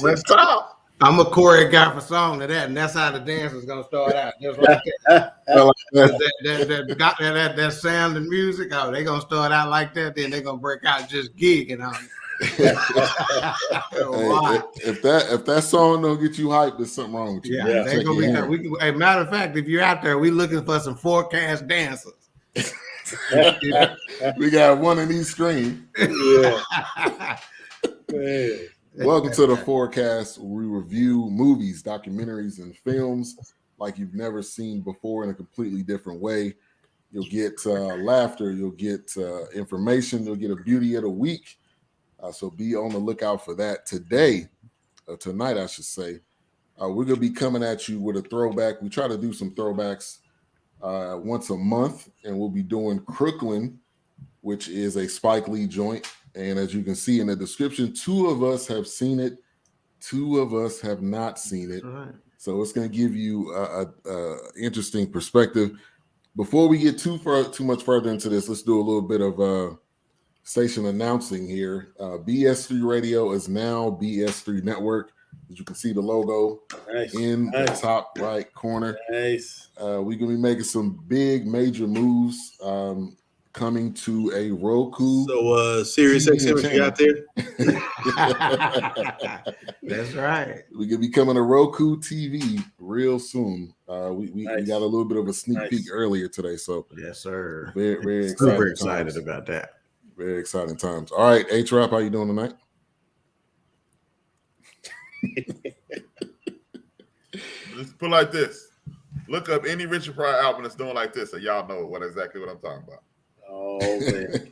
Let's talk. I'm a choreograph a song to that, and that's how the dance is gonna start out, just like that. that sound and music. Oh, they gonna start out like that, then they gonna break out just gigging on it. If that song don't get you hyped, there's something wrong with you. Yeah, they gonna be. A matter of fact, if you're out there, we looking for some Fourcast dancers. We got one in each screen. Yeah. Welcome to the Fourcast, where we review movies, documentaries, and films like you've never seen before in a completely different way. You'll get laughter, you'll get information, you'll get a beauty of the week. So be on the lookout for that tonight, I should say. We're going to be coming at you with a throwback. We try to do some throwbacks once a month, and we'll be doing Crookland, which is a Spike Lee joint. And as you can see in the description, 2 of us have seen it. 2 of us have not seen it. Right. So it's going to give you a interesting perspective. Before we get too much further into this, let's do a little bit of station announcing here. BS3 Radio is now BS3 Network. As you can see the logo in the top right corner. Nice. We're going to be making some big major moves. Coming to a Roku. So, Sirius XM, you got there? That's right. We're going to be coming to Roku TV real soon. We got a little bit of a sneak peek earlier today. So, yes, sir. Very, very super excited about that. Very exciting times. All right, H-Rap, how you doing tonight? Let's put it like this. Look up any Richard Pryor album that's doing like this, and y'all know exactly what I'm talking about. Oh, man.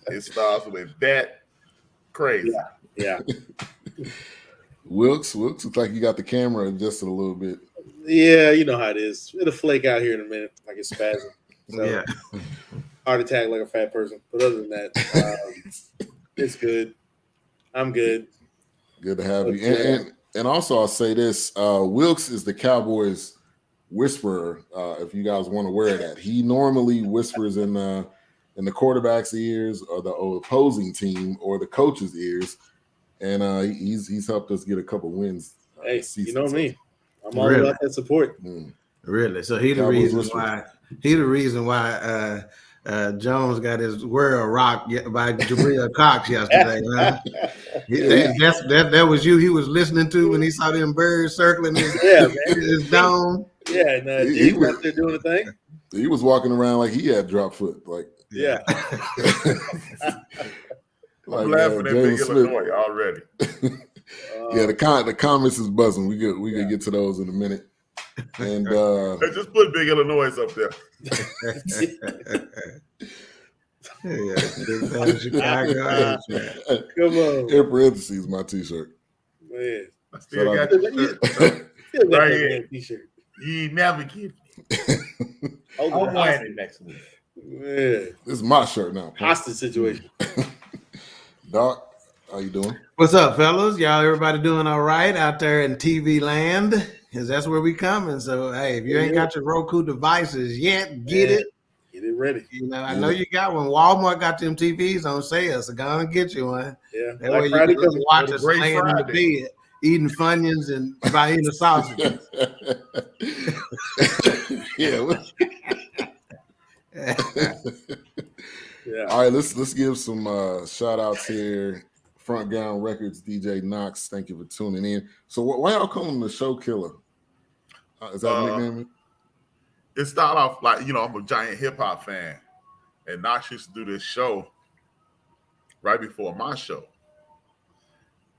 It starts with that crazy. Yeah. Wilkes, looks like you got the camera adjusted a little bit. Yeah, you know how it is. It'll flake out here in a minute, like it's spasm. So, yeah. Heart attack like a fat person. But other than that, it's good. I'm good. Good to have you. And also I'll say this, Wilkes is the Cowboys whisperer, if you guys want to wear that. He normally whispers in the quarterback's ears or the opposing team or the coach's ears, and he's helped us get a couple wins. Hey, you know me. I'm all about that support. Really? So he the reason why Jones got his world rocked by Jabril Cox yesterday. Huh? That was you he was listening to when he saw them birds circling his dome. Yeah, and he was out there doing the thing. He was walking around like he had drop foot. Like, yeah. I'm laughing at Big Illinois already. Yeah, the comments is buzzing. We could get to those in a minute. And just put Big Illinois up there. Come on. In parentheses, my t-shirt. Man, I still got the right here. T-shirt. You never get me. I'm wearing it next week. Man. This is my shirt now. Hostage situation. Doc, how you doing? What's up, fellas? Y'all, everybody doing all right out there in TV land? Because that's where we coming. So, hey, if you ain't got your Roku devices yet, get it. Get it ready. You know, I know you got one. Walmart got them TVs on sale, so go and get you one. Yeah. That way you can watch us laying in the bed, eating Funyuns and eating the sausages. Yeah. All right, let's give some shout outs here. Front Gown Records, DJ Knox, thank you for tuning in. So why y'all call him the show killer? Is that a nickname? It started off like, I'm a giant hip hop fan, and Knox used to do this show right before my show,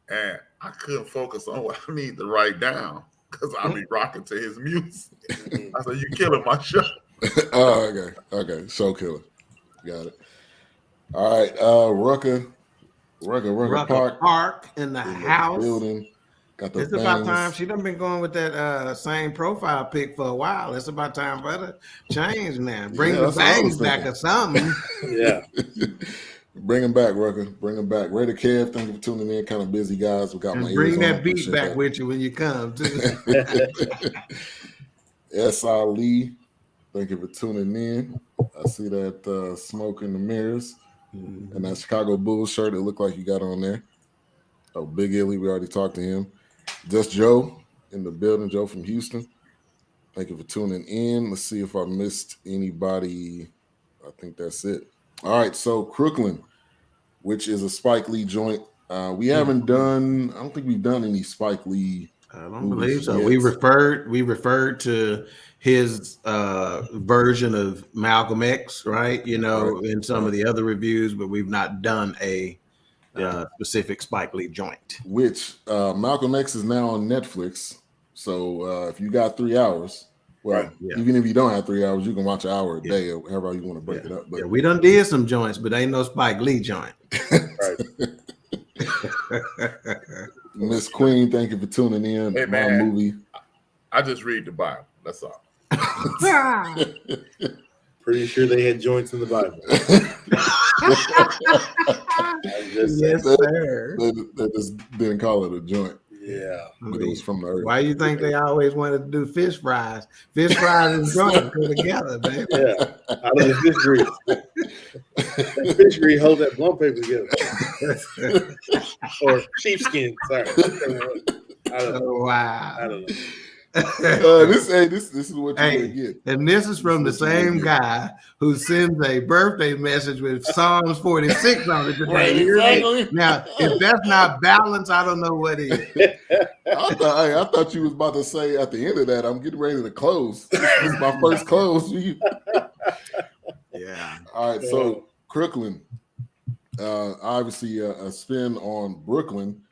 and I couldn't focus on what I need to write down because I be rocking to his music. I said, "You killing my show." Oh, okay, show killer, got it. All right, Rucker Park in the house. Building. It's about time. She done been going with that same profile pic for a while. It's about time for her to change now. Bring the bangs back or something. Yeah. Bring them back, Rucker. Bring them back. Raider Kev, thank you for tuning in. Kind of busy, guys. We got my bring that beat back with you when you come, too. S.I. Lee, thank you for tuning in. I see that smoke in the mirrors and that Chicago Bulls shirt it looked like you got on there. Oh, Big Illy, we already talked to him. Just Joe in the building, Joe from Houston. Thank you for tuning in. Let's see if I missed anybody. I think that's it. All right, so Crooklyn, which is a Spike Lee joint. We haven't done, I don't think we've done any Spike Lee. I don't believe so. Yet. We referred to his version of Malcolm X, right? You know, in some of the other reviews, but we've not done a specific Spike Lee joint. Which Malcolm X is now on Netflix. So if you got 3 hours, even if you don't have 3 hours, you can watch an hour a day or however you want to break it up. But we done did some joints, but ain't no Spike Lee joint. Miss Queen, thank you for tuning in. Hey, my man, movie. I just read the Bible. That's all. Pretty sure they had joints in the Bible. Yes, sir. They just didn't call it a joint. Yeah. But it was from the earth. Why do you think they always wanted to do fish fries? Fish fries and joints go together, baby. Yeah. Out of the fish grease. That fish grease hold that blum paper together. Or sheepskin. Sorry. I don't know. Wow. I don't know. This is what you're gonna get. And this is from the same guy who sends a birthday message with Psalms 46 on it today. Right, exactly. Now, if that's not balance, I don't know what is. I thought you was about to say at the end of that, I'm getting ready to close. This is my first close. Yeah. All right, so Crooklyn, obviously a spin on Brooklyn.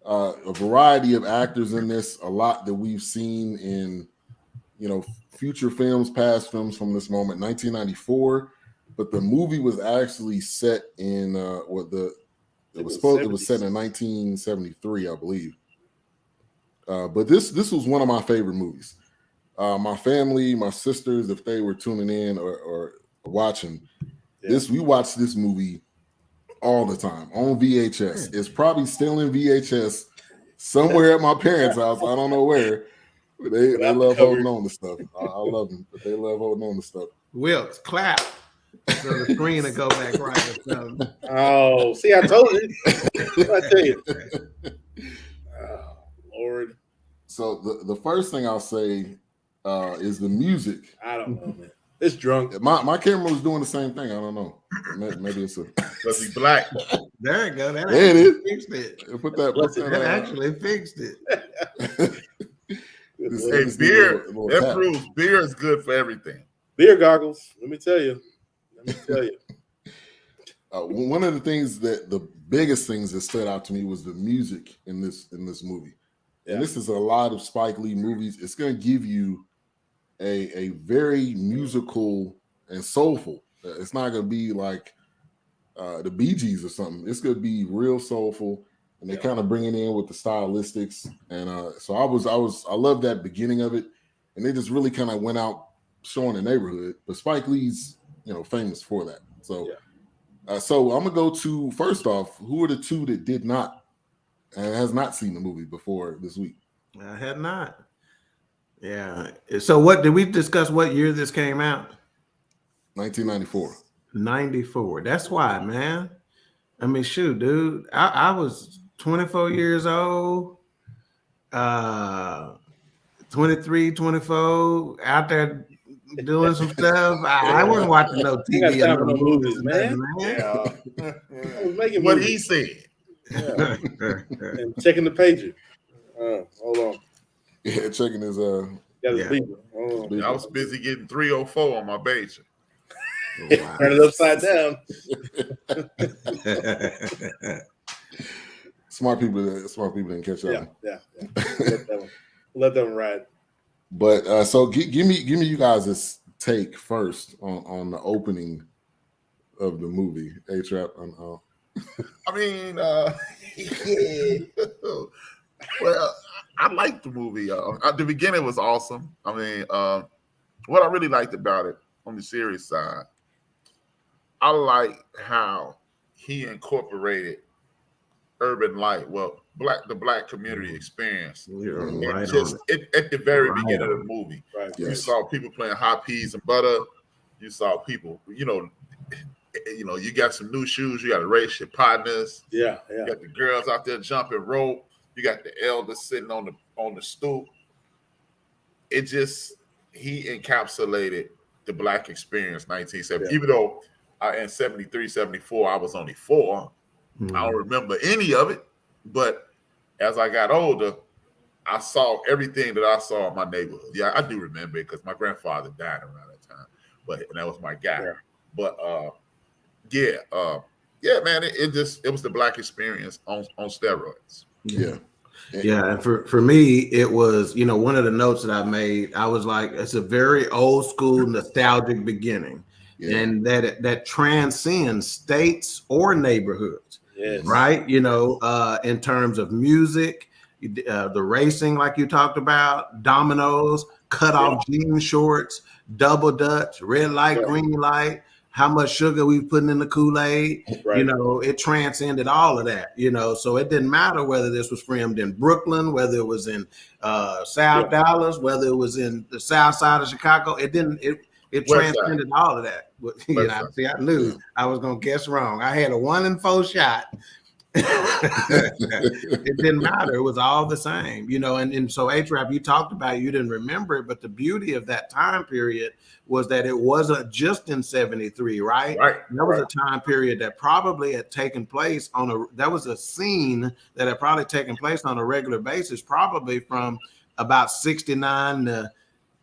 A variety of actors in this, a lot that we've seen in, future films, past films from this moment, 1994. But the movie was actually set in it was set in 1973, I believe. But this was one of my favorite movies. My family, my sisters, if they were tuning in or watching we watched this movie all the time on VHS. It's probably still in VHS somewhere at my parents' house. I don't know where. They love holding on to stuff. I love them, but they love holding on to stuff. Wilkes, clap. So the screen will go back right or something. Oh, see, I told you. I tell you. Oh, Lord. So the first thing I'll say is the music. I don't know, man. It's drunk. My camera was doing the same thing. I don't know. Maybe it's Because he's black. There you go. That it is. Fixed it. Put that. That actually fixed it. Hey, beer. That proves beer is good for everything. Beer goggles. Let me tell you. One of the things the biggest things that stood out to me was the music in this movie. Yeah. And this is a lot of Spike Lee movies. It's going to give you a very musical and soulful. It's not going to be like the Bee Gees or something. It's going to be real soulful, and they kind of bring it in with the stylistics. And so I love that beginning of it, and they just really kind of went out showing the neighborhood. But Spike Lee's famous for that. So so I'm gonna go to, first off, who are the two that did not and has not seen the movie before this week? I had not. Yeah. So what did we discuss? What year this came out? 1994. 94. That's why, man. I mean, shoot, dude. I was 24 years old. 23, 24, out there doing some stuff. I wasn't watching no TV or no movies, man. What he said. Yeah. And checking the pager. Hold on. Yeah, checking his Got his beeper. I was busy getting 304 on my pager. Wow. Turn it upside down. Smart people didn't catch that. Yeah. Let them ride. But so give me you guys' take first on the opening of the movie. A-Trap. I mean, well, I liked the movie. At the beginning was awesome. I mean, what I really liked about it on the serious side, I like how he incorporated urban life. Well, the black community experience. Right just at the very beginning of the movie. Right. Yes. You saw people playing hot peas and butter. You saw people, you know, you got some new shoes, you got to race your partners. Yeah. You got the girls out there jumping rope. You got the elders sitting on the stoop. It just, he encapsulated the Black experience 1970. Yeah. Even though in 73, 74, I was only 4. I don't remember any of it. But as I got older, I saw everything that I saw in my neighborhood. Yeah, I do remember it because my grandfather died around that time. And that was my guy. Yeah. But man, it was the Black experience on steroids. Yeah. Yeah, and for me, it was, you know, one of the notes that I made, I was like, it's a very old school nostalgic beginning, and that transcends states or neighborhoods, right? You know, in terms of music, the racing, like you talked about, dominoes, cut off jean shorts, double dutch, red light, green light, how much sugar we putting in the Kool-Aid, you know, it transcended all of that, you know, so it didn't matter whether this was filmed in Brooklyn, whether it was in South Dallas, whether it was in the South side of Chicago, it transcended all of that. You know, see, I knew I was going to guess wrong. I had a 1 in 4 shot. It didn't matter. It was all the same, you know, and so A-Trap, you talked about it, you didn't remember it, but the beauty of that time period was that it wasn't just in 73, right? There was a time period that probably had taken place that was a scene that had probably taken place on a regular basis, probably from about 69 to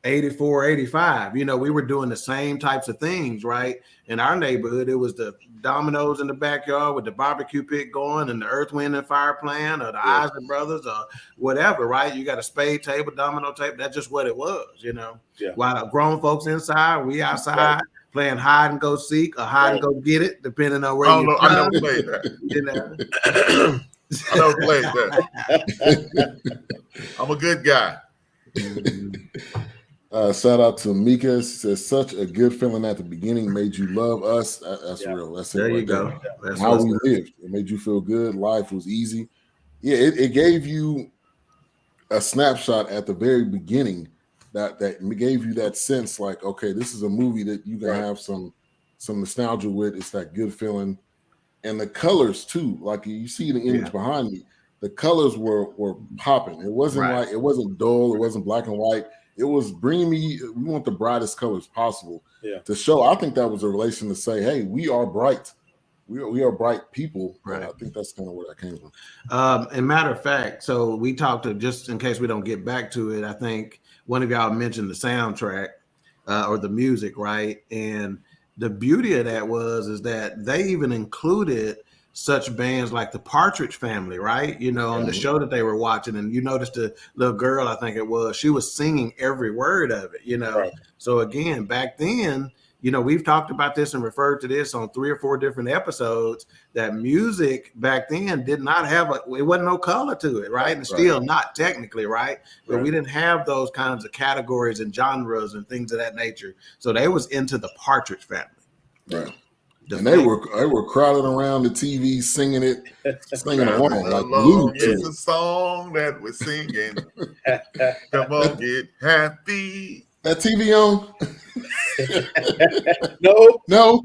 84, 85. You know, we were doing the same types of things, right? In our neighborhood, it was the dominoes in the backyard with the barbecue pit going and the Earth, Wind, and Fire playing, or the Isley Brothers, or whatever, right? You got a spade table, domino table. That's just what it was, you know? While the grown folks inside, we outside playing hide and go seek or hide and go get it, depending on where you're from. I never played that. You know? I never played that. I'm a good guy. Shout out to Mika. Says such a good feeling at the beginning made you love us. That's real. That's there you go. That's how we lived. It made you feel good. Life was easy. Yeah, it gave you a snapshot at the very beginning that gave you that sense like, okay, this is a movie that you can have some nostalgia with. It's that good feeling, and the colors too. Like you see the image behind me, the colors were popping. It wasn't like it wasn't dull. It wasn't black and white. It was bringing me, we want the brightest colors possible to show. I think that was a relation to say, hey, we are bright. We are bright people. Right. I think that's kind of where that came from. And matter of fact, so we talked to, just in case we don't get back to it, I think one of y'all mentioned the soundtrack or the music, right? And the beauty of that is that they even included such bands like the Partridge Family, right? You know, on the show that they were watching, and you noticed the little girl, I think it was, she was singing every word of it, you know? So again, back then, you know, we've talked about this and referred to this on 3 or 4 different episodes, that music back then did not have it wasn't no color to it, right? And still not technically, right? But we didn't have those kinds of categories and genres and things of that nature. So they was into the Partridge Family. Right. And they were crowded around the TV singing along like glued to it. It's a song that we're singing. Come on, get happy. That TV on? No.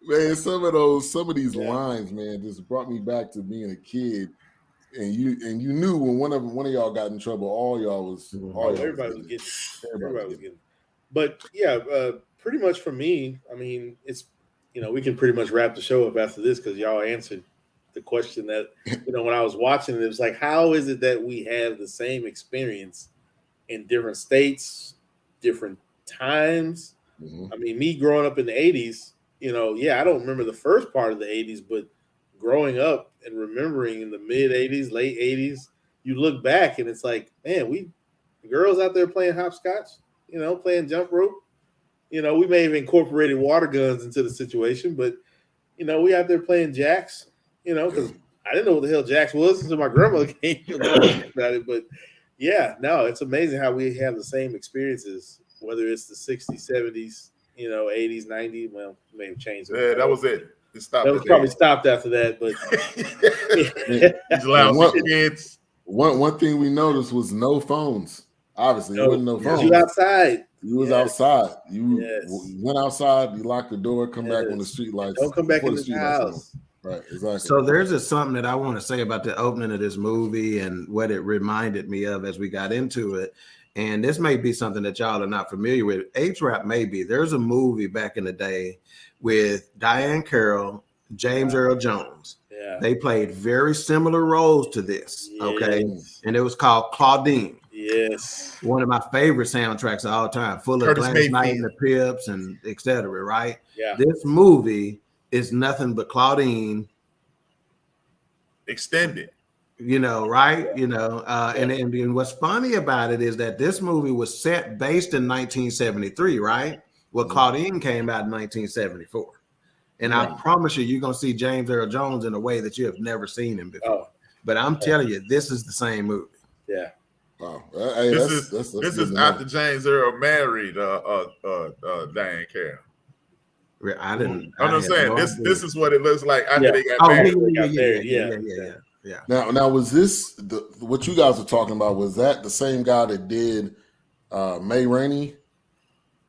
Man, some of these lines, man, just brought me back to being a kid. And you knew when one of y'all got in trouble, everybody was getting. But pretty much for me, I mean, it's, you know, we can pretty much wrap the show up after this because y'all answered the question that, you know, when I was watching it was like, how is it that we have the same experience in different states, different times? I mean, me growing up in the 80s, you know, I don't remember the first part of the 80s, but growing up and remembering in the mid 80s, late 80s, you look back and it's like, man, girls out there playing hopscotch, you know, playing jump rope. You know, we may have incorporated water guns into the situation, but, you know, we out there playing jacks, you know, because I didn't know what the hell jacks was until my grandmother came about it. But, it's amazing how we have the same experiences, whether it's the 60s, 70s, you know, 80s, 90s. Well, it may have changed. Yeah, that was it. It stopped. That was probably stopped after that. But one thing we noticed was no phones. Obviously, there wasn't no phones. You outside. You was outside. You went outside. You locked the door. Come back when the street lights. Don't come back in the the house. Right, exactly. So there's just something that I want to say about the opening of this movie and what it reminded me of as we got into it. And this may be something that y'all are not familiar with. H-Rap may be. There's a movie back in the day with Diane Carroll, James Earl Jones. Yeah. They played very similar roles to this. Okay. And it was called Claudine. Yes. One of my favorite soundtracks of all time, full of Gladys Knight and the Pips and etc. Right? Yeah. This movie is nothing but Claudine extended. Right? And what's funny about it is that this movie was based in 1973, right? Well, Claudine came out in 1974. And I promise you're going to see James Earl Jones in a way that you have never seen him before. Oh. But I'm telling you, this is the same movie. Yeah. Wow. This is after James Earl married Diane Carroll. I didn't. I'm saying this is what it looks like after they got married. Yeah. Now was this what you guys are talking about? Was that the same guy that did May Rainey?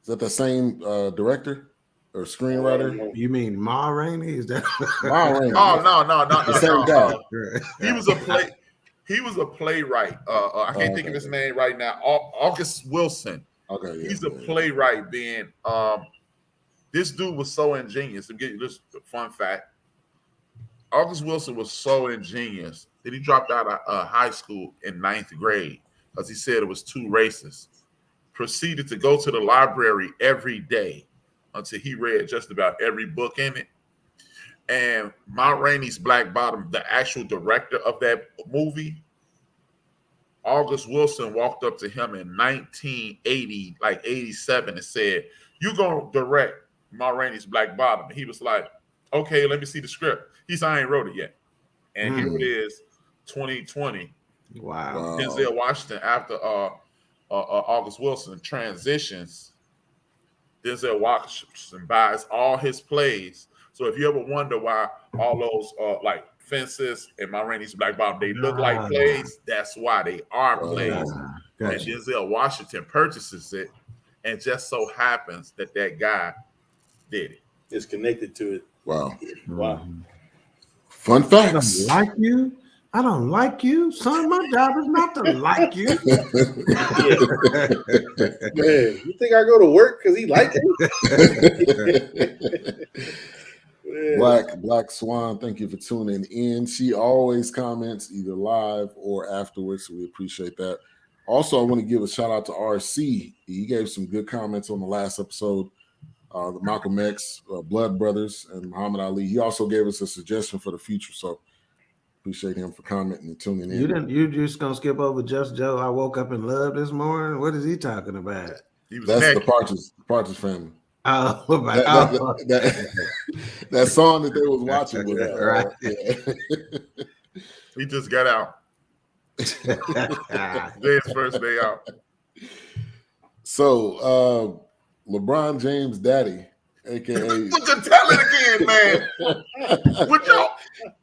Is that the same director or screenwriter? You mean Ma Rainey? Is that Ma Rainey? Oh no, the same guy. He was a playwright. I can't think of his name right now. August Wilson. Okay, he's a playwright. Being this dude was so ingenious. To give you this fun fact, August Wilson was so ingenious that he dropped out of high school in 9th grade because he said it was too racist. Proceeded to go to the library every day until he read just about every book in it. And Ma Rainey's Black Bottom, the actual director of that movie, August Wilson walked up to him in 1980, like 87, and said, "You gonna direct Ma Rainey's Black Bottom?" And he was like, "Okay, let me see the script." He said, "I ain't wrote it yet." And here it is, 2020. Wow. Denzel Washington, after August Wilson transitions, Denzel Washington buys all his plays. So if you ever wonder why all those like Fences and Ma Rainey's Black Bottom, they look like plays, that's why they are plays. Gotcha. And Denzel Washington purchases it, and just so happens that guy did it. It's connected to it. Wow. Wow. Fun facts. I don't like you, son. My job is not to like you. Man, you think I go to work because he likes me? Black Swan, thank you for tuning in. She always comments either live or afterwards, so we appreciate that. Also, I want to give a shout out to RC. He gave some good comments on the last episode, the Malcolm X, Blood Brothers, and Muhammad Ali. He also gave us a suggestion for the future, so appreciate him for commenting and tuning in. You just gonna skip over Just Joe? I woke up in love this morning. What is he talking about? That's the Partridge Family. Oh, that song that they was watching with us, right? Yeah. He just got out. His first day out. So, LeBron James' daddy, aka. Tell it again, man. What y'all?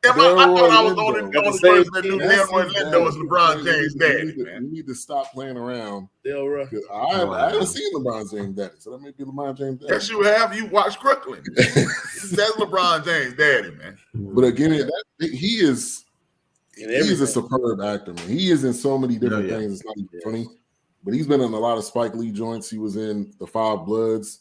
I thought I was the only person that knew Delroy Lindo was LeBron James' daddy. We need to stop playing around. Delroy. I haven't seen LeBron James' daddy, so that may be LeBron James' daddy. Yes, you have. You watch Crooklyn. That's LeBron James' daddy, man. But again, he's a superb actor, man. He is in so many different things. It's not even funny. But he's been in a lot of Spike Lee joints. He was in The Five Bloods,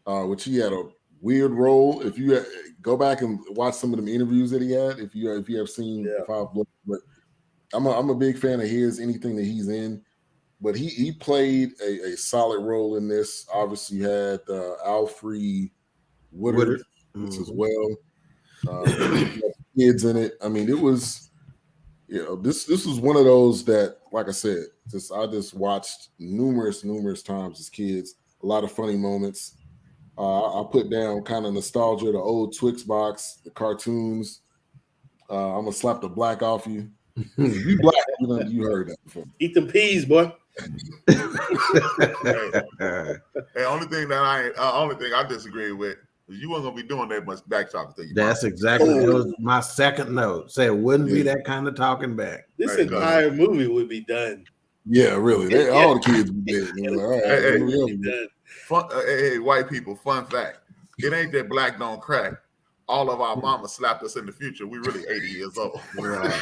which he had a weird role. If you go back and watch some of them interviews that he had, if you have seen The Five Bloods, but I'm a big fan of his, anything that he's in. But he played a solid role in this. Obviously, had Alfre Woodard as well. Kids in it. I mean, it was. This was one of those that, like I said, I just watched numerous times as kids. A lot of funny moments. I put down kind of nostalgia, the old Twix box, the cartoons. I'm gonna slap the black off you. You black, you heard that before. Eat them peas, boy. Hey, only thing I disagree with. You weren't gonna be doing that much back talking. That's exactly that was my second note. Say it wouldn't be that kind of talking back. This entire movie would be done Yeah, really. All the kids be dead. Like, all right, hey, white people, fun fact. It ain't that black don't crack. All of our mamas slapped us in the future. We really 80 years old. Right.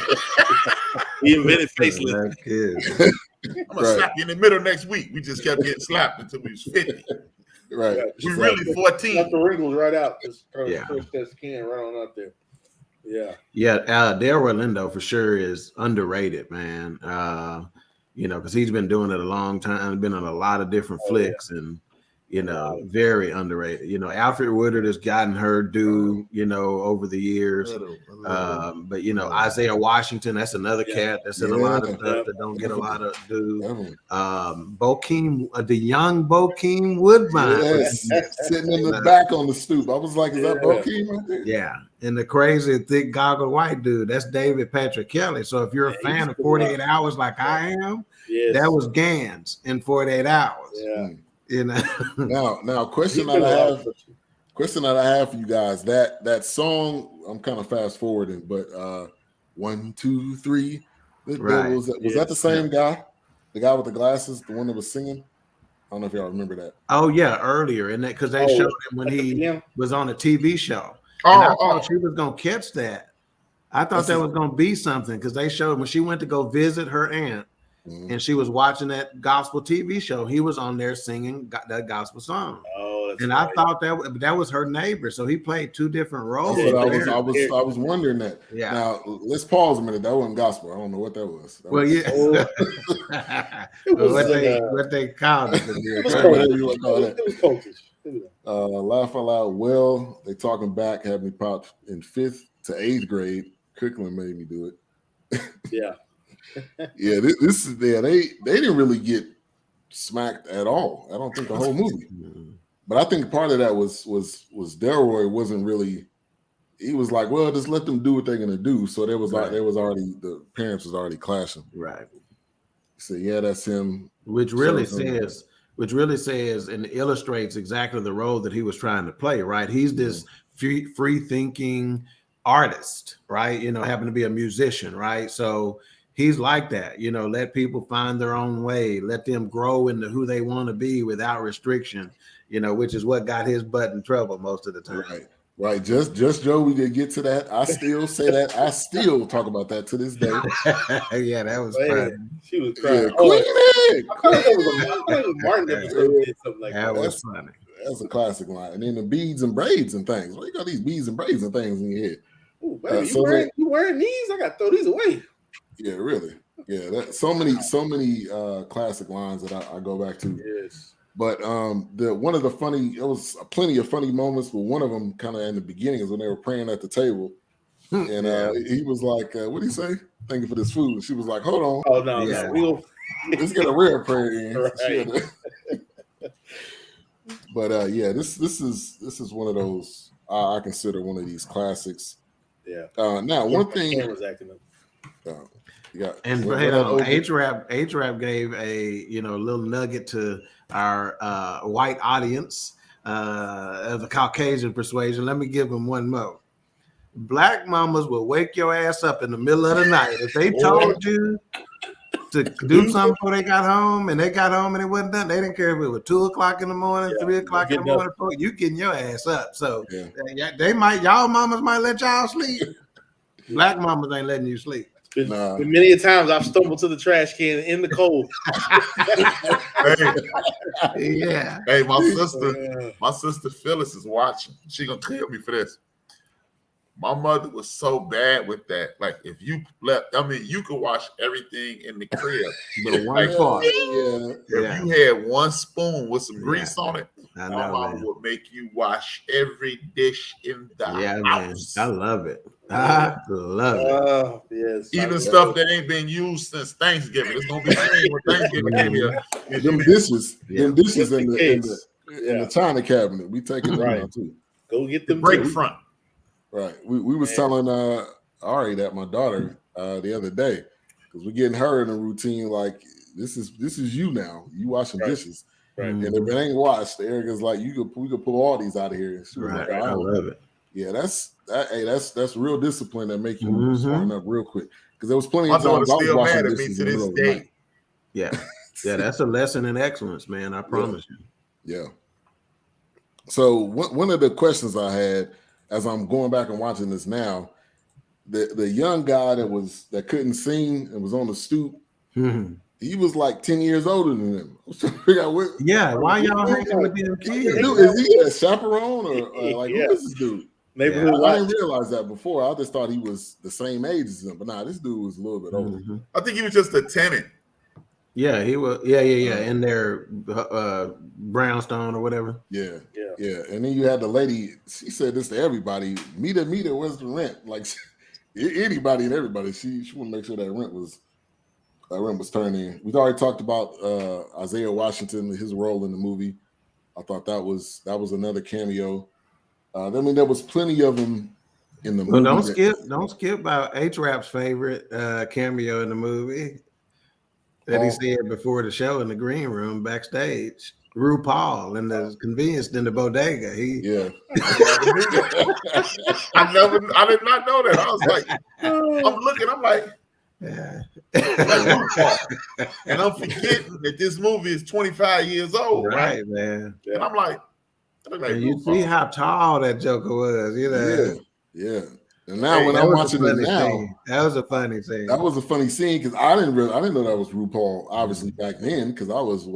We invented facelifting. I'm going to slap you in the middle next week. We just kept getting slapped until we was 50. Right. We really 14. Got the wrinkles right out. Just yeah. push that skin right on up there. Yeah. Yeah. Delroy Lindo for sure is underrated, man. Because he's been doing it a long time, been on a lot of different flicks and, very underrated. Alfred Woodard has gotten her due, over the years. But Isaiah Washington, that's another cat that's in a lot of stuff that don't get a lot of due. Bokeem, the young Bokeem Woodbine, sitting in the back on the stoop. I was like, is that Bokeem right there? Yeah. And the crazy thick goggle white dude, that's David Patrick Kelly. So if you're a fan of 48 Hours like I am, that was Gans in 48 Hours. Yeah. Now question that I have for you guys, that song, I'm kind of fast forwarding, but 1, 2, 3, was that the same guy, the guy with the glasses, the one that was singing? I don't know if y'all remember that. Oh yeah, earlier in that, because they showed him when he was on a TV show. And I thought she was gonna catch that. I thought that was gonna be something, because they showed when she went to go visit her aunt. Mm-hmm. And she was watching that gospel TV show. He was on there singing that gospel song. And I thought that was her neighbor. So he played two different roles. I was wondering that. Yeah. Now let's pause a minute. That wasn't gospel. I don't know what that was. What they called it. It was cultish. Laugh out loud. Well, they talking back, had me popped in 5th to 8th grade. Crooklyn made me do it. Yeah. Yeah, this is there. They didn't really get smacked at all. I don't think the whole movie. But I think part of that was Delroy wasn't really. He was like, well, just let them do what they're gonna do. So there was already the parents was already clashing. Right. So yeah, that's him. Which really says and illustrates exactly the role that he was trying to play. Right. He's this free thinking artist. Right. Happen to be a musician. Right. So. He's like that, let people find their own way, let them grow into who they want to be without restriction, which is what got his butt in trouble most of the time. Right. Just Joe, we did get to that. I still say that. I still talk about that to this day. Yeah, that was funny. She was crying. Martin episode did something like that. That was funny. That's a classic line. And then the beads and braids and things. Why you got these beads and braids and things in your head? Ooh, baby, you wearing these? I got to throw these away. Yeah, really. Yeah, so many classic lines that I go back to. Yes. But it was plenty of funny moments, but one of them kind of in the beginning is when they were praying at the table. And he was like, what did he say? Thank you for this food. And she was like, hold on. Oh no, let's get a real prayer in. Right. But this is one of those I consider one of these classics. Yeah. Now one thing. And H-Rap gave a little nugget to our white audience of the Caucasian persuasion. Let me give them one more. Black mamas will wake your ass up in the middle of the night if they told you to do something before they got home, and it wasn't done. They didn't care if it was 2:00 in the morning, 3:00 in the morning. You getting your ass up. So y'all mamas might let y'all sleep. Black mamas ain't letting you sleep. Been many a times I've stumbled to the trash can in the cold. Hey, my sister Phyllis is watching. She gonna kill me for this. My mother was so bad with that. Like, if you you could wash everything in the crib. But one part. If you had one spoon with some grease on it, my mom would make you wash every dish in the house. Man. I love it. I love it. Yes. Even stuff that ain't been used since Thanksgiving. It's gonna be clean when Thanksgiving came here. Them dishes in the china cabinet. We take it around too. Go get them break front. Right. We was telling Ari that, my daughter, the other day, because we're getting her in a routine like this is you now. You washing dishes. Right. And if it ain't washed, Erica's like, we could pull all these out of here. And she was like, I love it. Yeah, that's real discipline that make you smarten up real quick. Because there was plenty of times I was washing dishes in the middle of the night. Yeah. Yeah, that's a lesson in excellence, man. I promise you. Yeah. So one of the questions I had as I'm going back and watching this now, the young guy that couldn't sing and was on the stoop, he was like 10 years older than him. I was trying to figure out why y'all hanging with them kids? Is he a chaperone or like who is this dude? I didn't realize that before. I just thought he was the same age as him, but nah, this dude was a little bit older. I think he was just a tenant. Yeah, he was. Yeah. In their brownstone or whatever. Yeah. And then you had the lady. She said this to everybody: meter, where's the rent? Like anybody and everybody. She wanted to make sure that rent was turned in. We've already talked about Isaiah Washington, his role in the movie. I thought that was another cameo. I mean, there was plenty of them in the movie. Don't skip about H-Rap's favorite cameo in the movie that he said before the show in the green room backstage. RuPaul in the convenience in the bodega. I did not know that. I was like, I'm like, yeah. And I'm forgetting that this movie is 25 years old, right? Man. And I'm like, and you see how tall that Joker was, you know? Yeah. And now when I'm watching it now, that was a funny scene. That was a funny scene because I didn't know that was RuPaul obviously back then because I was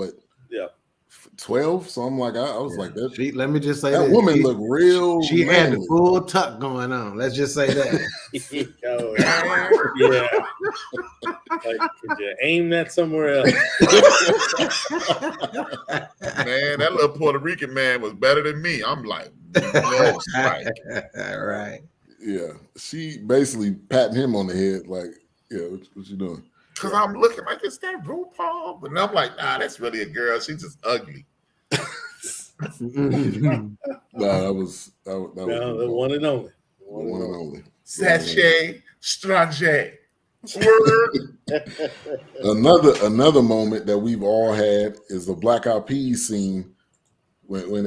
12. So I'm like, I was like that. Let me just say that woman looked real. She had the full tuck going on. Let's just say that. Like, could you aim that somewhere else? Man, that little Puerto Rican man was better than me. I'm like, no, right. Yeah, she basically patting him on the head, like, what you doing? Because I'm looking like, is that RuPaul? But I'm like, nah, that's really a girl. She's just ugly. That was the one and only. One and only. Sachet Strange. Another moment that we've all had is the Black Eyed Peas scene when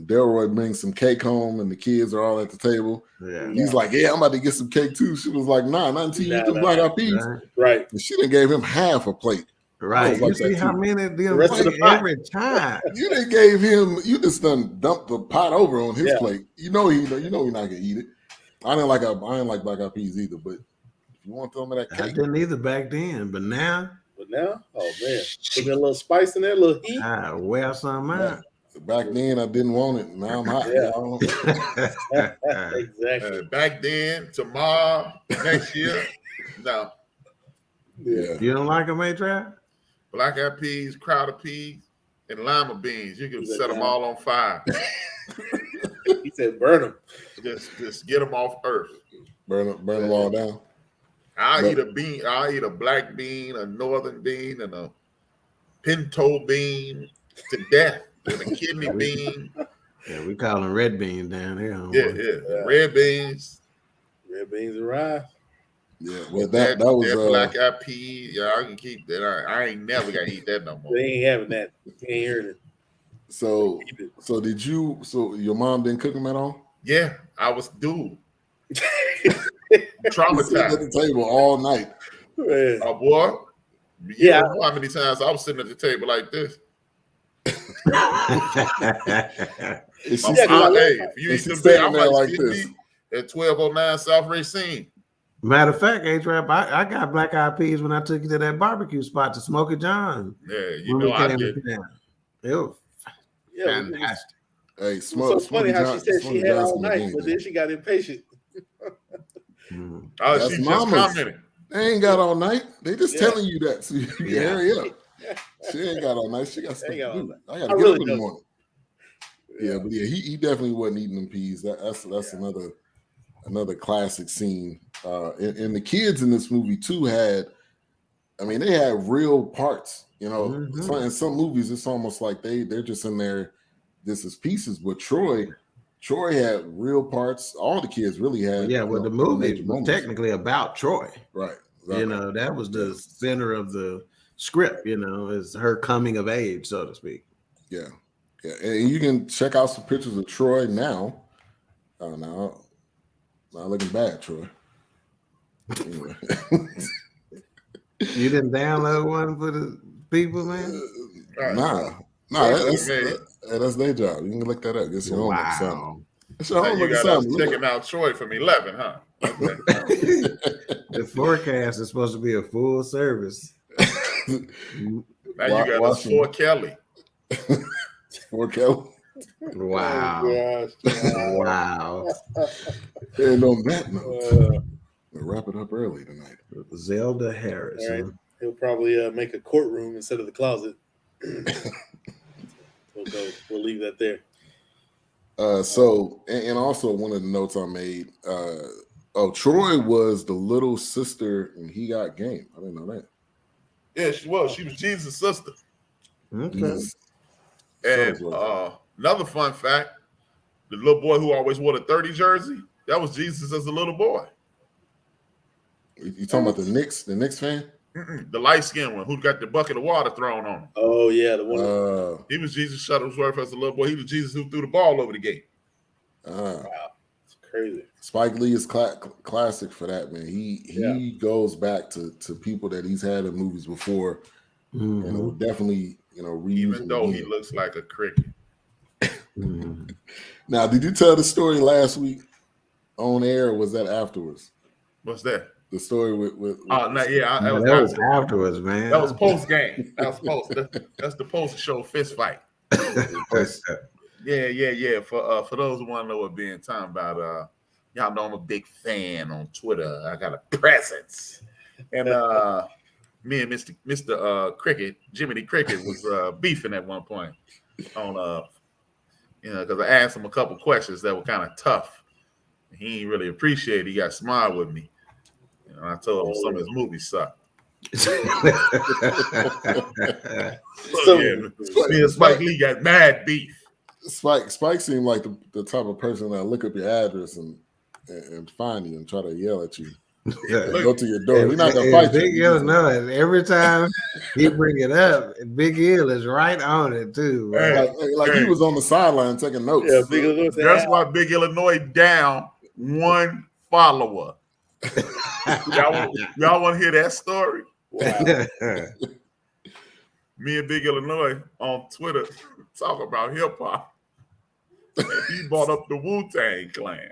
Delroy brings some cake home and the kids are all at the table. Yeah. He's like, I'm about to get some cake too. She was like, nah, not until you eat the Black Eyed Peas. Right. And she done gave him half a plate. Right. You see how many of them plate every time. You done gave him, you just done dumped the pot over on his plate. You know he's not gonna eat it. I didn't like Black Eyed Peas either, but if you want some of that cake. I didn't either back then, but now, oh man, put a little spice in there, a little heat. I wear some out. Back then I didn't want it. Now I'm hot. Exactly. Back then, tomorrow, next year, no. Yeah. You don't like them, A-Trap? Black Eyed Peas, crowded peas, and lima beans. You can set them all on fire. He said, "Burn them. Just get them off earth. Burn them all down." I'll eat a bean. I'll eat a black bean, a northern bean, and a pinto bean to death, and a kidney bean. Yeah, we call them red beans down here. Yeah. Red beans. Red beans and rice. Yeah, well, that was Black Eyed Peas. Yeah, I can keep that. I ain't never gonna eat that no more. They ain't having that. You ain't hearing it. So your mom didn't cook them at all? Yeah, I was dude. Traumatized. Sitting at the table all night. Man. Oh boy. Yeah. You know how many times I was sitting at the table like this? If you eat some big, I'm like this at 1209 South Racine. Matter of fact, A-Trap, I got Black Eyed Peas when I took you to that barbecue spot to Smoky John. Yeah, you know I did. It was fantastic. Hey, it's so funny how she said she had all night, but then she got impatient. Oh, she just commented. They ain't got all night. They just telling you that so you can hurry up. She ain't got all night. She got stuff to do. I got to get up in the morning. Yeah, but he definitely wasn't eating them peas. That's another classic scene. And the kids in this movie too had real parts. You know, in some movies it's almost like they're just in there. This is pieces, but Troy had real parts. All the kids really had. Yeah, well, the movie was technically about Troy. Right. Exactly. You know, that was the center of the script, you know, is her coming of age, so to speak. Yeah. Yeah. And you can check out some pictures of Troy now. Not looking bad, Troy. Anyway. You didn't download one for the people, man? Nah, that's their job. You can look that up. Get your homework assignment. It's your homework assignment. Checking out Troy from 11, huh? Okay. The Fourcast is supposed to be a full service. Now you got us for Kelly. For Kelly. Wow. Oh, gosh. Wow. And on that note, we'll wrap it up early tonight. Zelda Harris. All right. He'll probably make a courtroom instead of the closet. We'll leave that there. So, and also one of the notes I made, Troy was the little sister and he got game. I didn't know that. Yeah, she was. She was Jesus' sister. Okay. Jesus. And another fun fact, the little boy who always wore the 30 jersey, that was Jesus as a little boy. You talking about the Knicks fan? The light-skinned one who got the bucket of water thrown on him. Oh, yeah, the one. He was Jesus Shuttlesworth as a little boy. He was Jesus who threw the ball over the gate. Wow. It's crazy. Spike Lee is classic for that, man. He goes back to people that he's had in movies before. Mm-hmm. And definitely, reuse even though he looks like a cricket. Mm-hmm. Now, did you tell the story last week on air, or was that afterwards? What's that? The story with that was afterwards, man. That was post game. That's the post show fist fight. Yeah. For those who want to know what being talking about, y'all know I'm a big fan on Twitter. I got a presence, and me and Mr. Cricket, Jiminy Cricket, was beefing at one point on because I asked him a couple questions that were kind of tough. He didn't really appreciate it. He got smart with me. And I told him some of his movies suck. Me and Spike Lee got mad beef. Spike seemed like the type of person that look up your address and find you and try to yell at you. Go to your door. He's not gonna fight Big you. Ill knows. Every time he bring it up, Big Ill is right on it too. Like he was on the sideline taking notes. Yeah, Big Illinois. That's why Big Illinois down one follower. Y'all want to hear that story? Wow. Me and Big Illinois on Twitter talk about hip hop. He brought up the Wu-Tang Clan.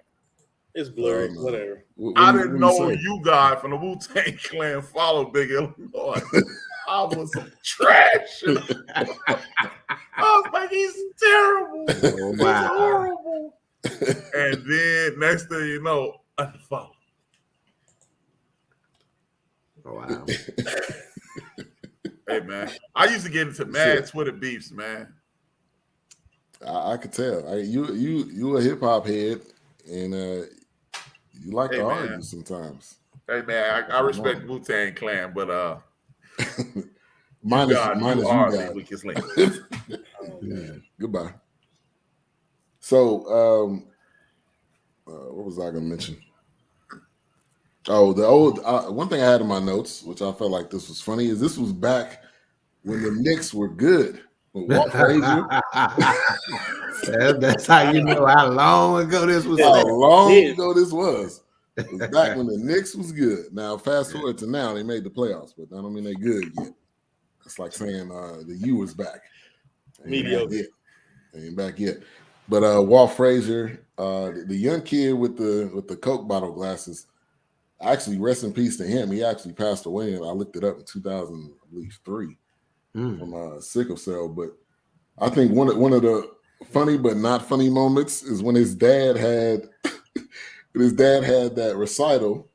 It's blurry. Whatever. I didn't know you guys from the Wu-Tang Clan followed Big Illinois. I was trash. I was like, he's terrible. Oh, wow. He's horrible. And then next thing you know, I follow. Wow. Hey man, I used to get into mad Twitter beefs, man. I could tell. You a hip hop head, and you like to argue sometimes. Hey man, I respect Wu-Tang Clan, but minus you guys. Weakest link. Goodbye. So, what was I going to mention? Oh, the old one thing I had in my notes, which I felt like this was funny, is this was back when the Knicks were good. Walt Frazier. That's how you know how long ago this was. How long ago this was. It was back when the Knicks was good. Now, fast forward to now, they made the playoffs, but that don't mean they're good yet. It's like saying the U was back. Mediocre. Ain't back yet. But Walt Frazier, the young kid with the Coke bottle glasses, actually, rest in peace to him. He actually passed away, and I looked it up in 2003 from sickle cell. But I think one of the funny but not funny moments is when his dad had that recital,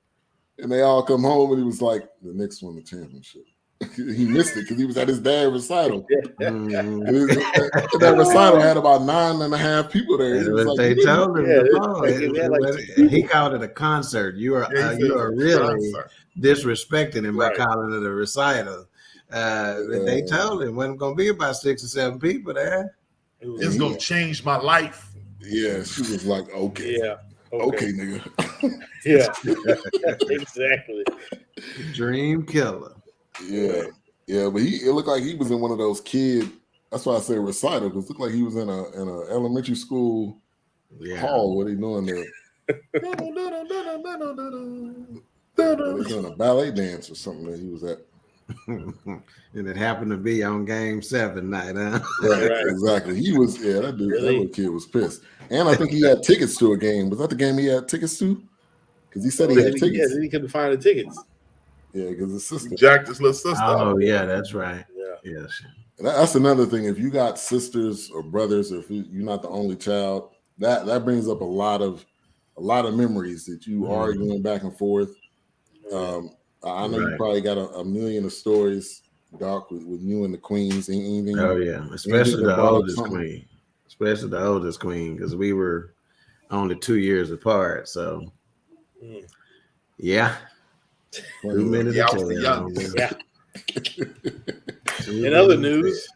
and they all come home, and he was like, "The Knicks won the championship." He missed it because he was at his dad's recital. That recital had about 9.5 people there. They told him he called it a concert. You are really disrespecting him by calling it a recital. They told him it wasn't going to be about 6 or 7 people there. It's going to change my life. Yeah, she was like, okay. Yeah. Okay, nigga. Yeah. Exactly. Dream killer. Yeah, but it looked like he was in one of those kid. That's why I say recital, because it looked like he was in a elementary school hall. What he doing there? He was doing a ballet dance or something that he was at. and it happened to be on Game 7 night, huh? Right, exactly. He was, that dude, that little kid was pissed. And I think he had tickets to a game. Was that the game he had tickets to? Because he said he had tickets. Yeah, then he couldn't find the tickets. Yeah, because his sister jacked his little sister. Oh, yeah, that's right. Yeah. Yes. That's another thing. If you got sisters or brothers, or if you're not the only child, that brings up a lot of memories that you are going back and forth. I know you probably got a million of stories, Doc, with you and the queens. Anything, oh yeah, especially the oldest queen. Especially the oldest queen, because we were only 2 years apart. So yeah. 2 minutes. Yeah, I was the youngest. Yeah. In other news,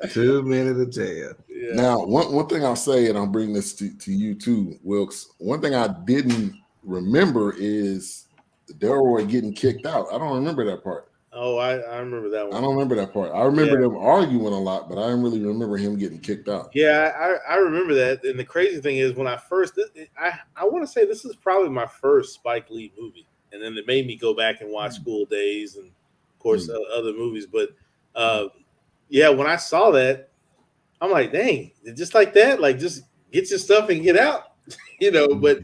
2 minutes to tell. Yeah. Now, one thing I'll say, and I'll bring this to you too, Wilkes. One thing I didn't remember is Delroy getting kicked out. I don't remember that part. Oh, I remember that one. I don't remember that part. I remember them arguing a lot, but I didn't really remember him getting kicked out. Yeah, I remember that. And the crazy thing is, when I first, I want to say this is probably my first Spike Lee movie. And then it made me go back and watch School Days and, of course, other movies. But, when I saw that, I'm like, dang, just like that? Like, just get your stuff and get out, But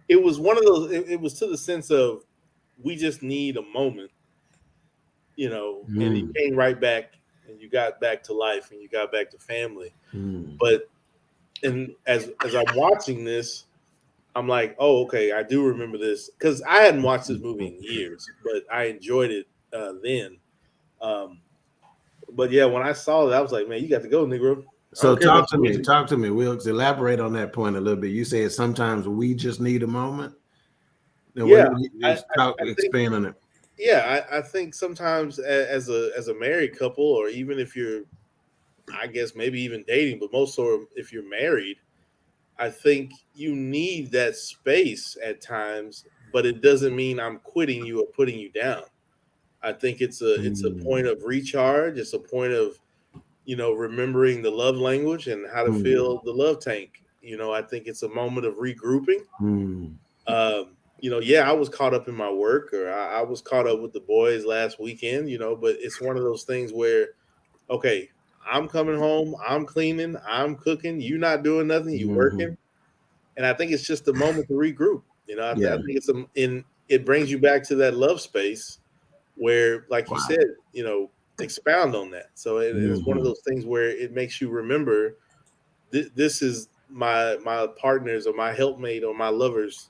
it was one of those, it was to the sense of, we just need a moment, and he came right back, and you got back to life, and you got back to family. But, and as I'm watching this, I'm like, oh, okay, I do remember this, because I hadn't watched this movie in years, but I enjoyed it then. But yeah, when I saw it, I was like, man, you got to go, Negro. So talk to me, Wilkes. Elaborate on that point a little bit. You said sometimes we just need a moment. Expand on it. Yeah, I think sometimes as a married couple, or even if you're, I guess maybe even dating, but most or if you're married, I think you need that space at times, but it doesn't mean I'm quitting you or putting you down. I think it's a point of recharge. It's a point of, remembering the love language and how to fill the love tank. I think it's a moment of regrouping. I was caught up in my work, or I was caught up with the boys last weekend, but it's one of those things where, okay, I'm coming home, I'm cleaning, I'm cooking, you not doing nothing, you working. And I think it's just a moment to regroup. I think it's it brings you back to that love space where, like you said, expound on that. So it's one of those things where it makes you remember this is my partner's or my helpmate or my lover's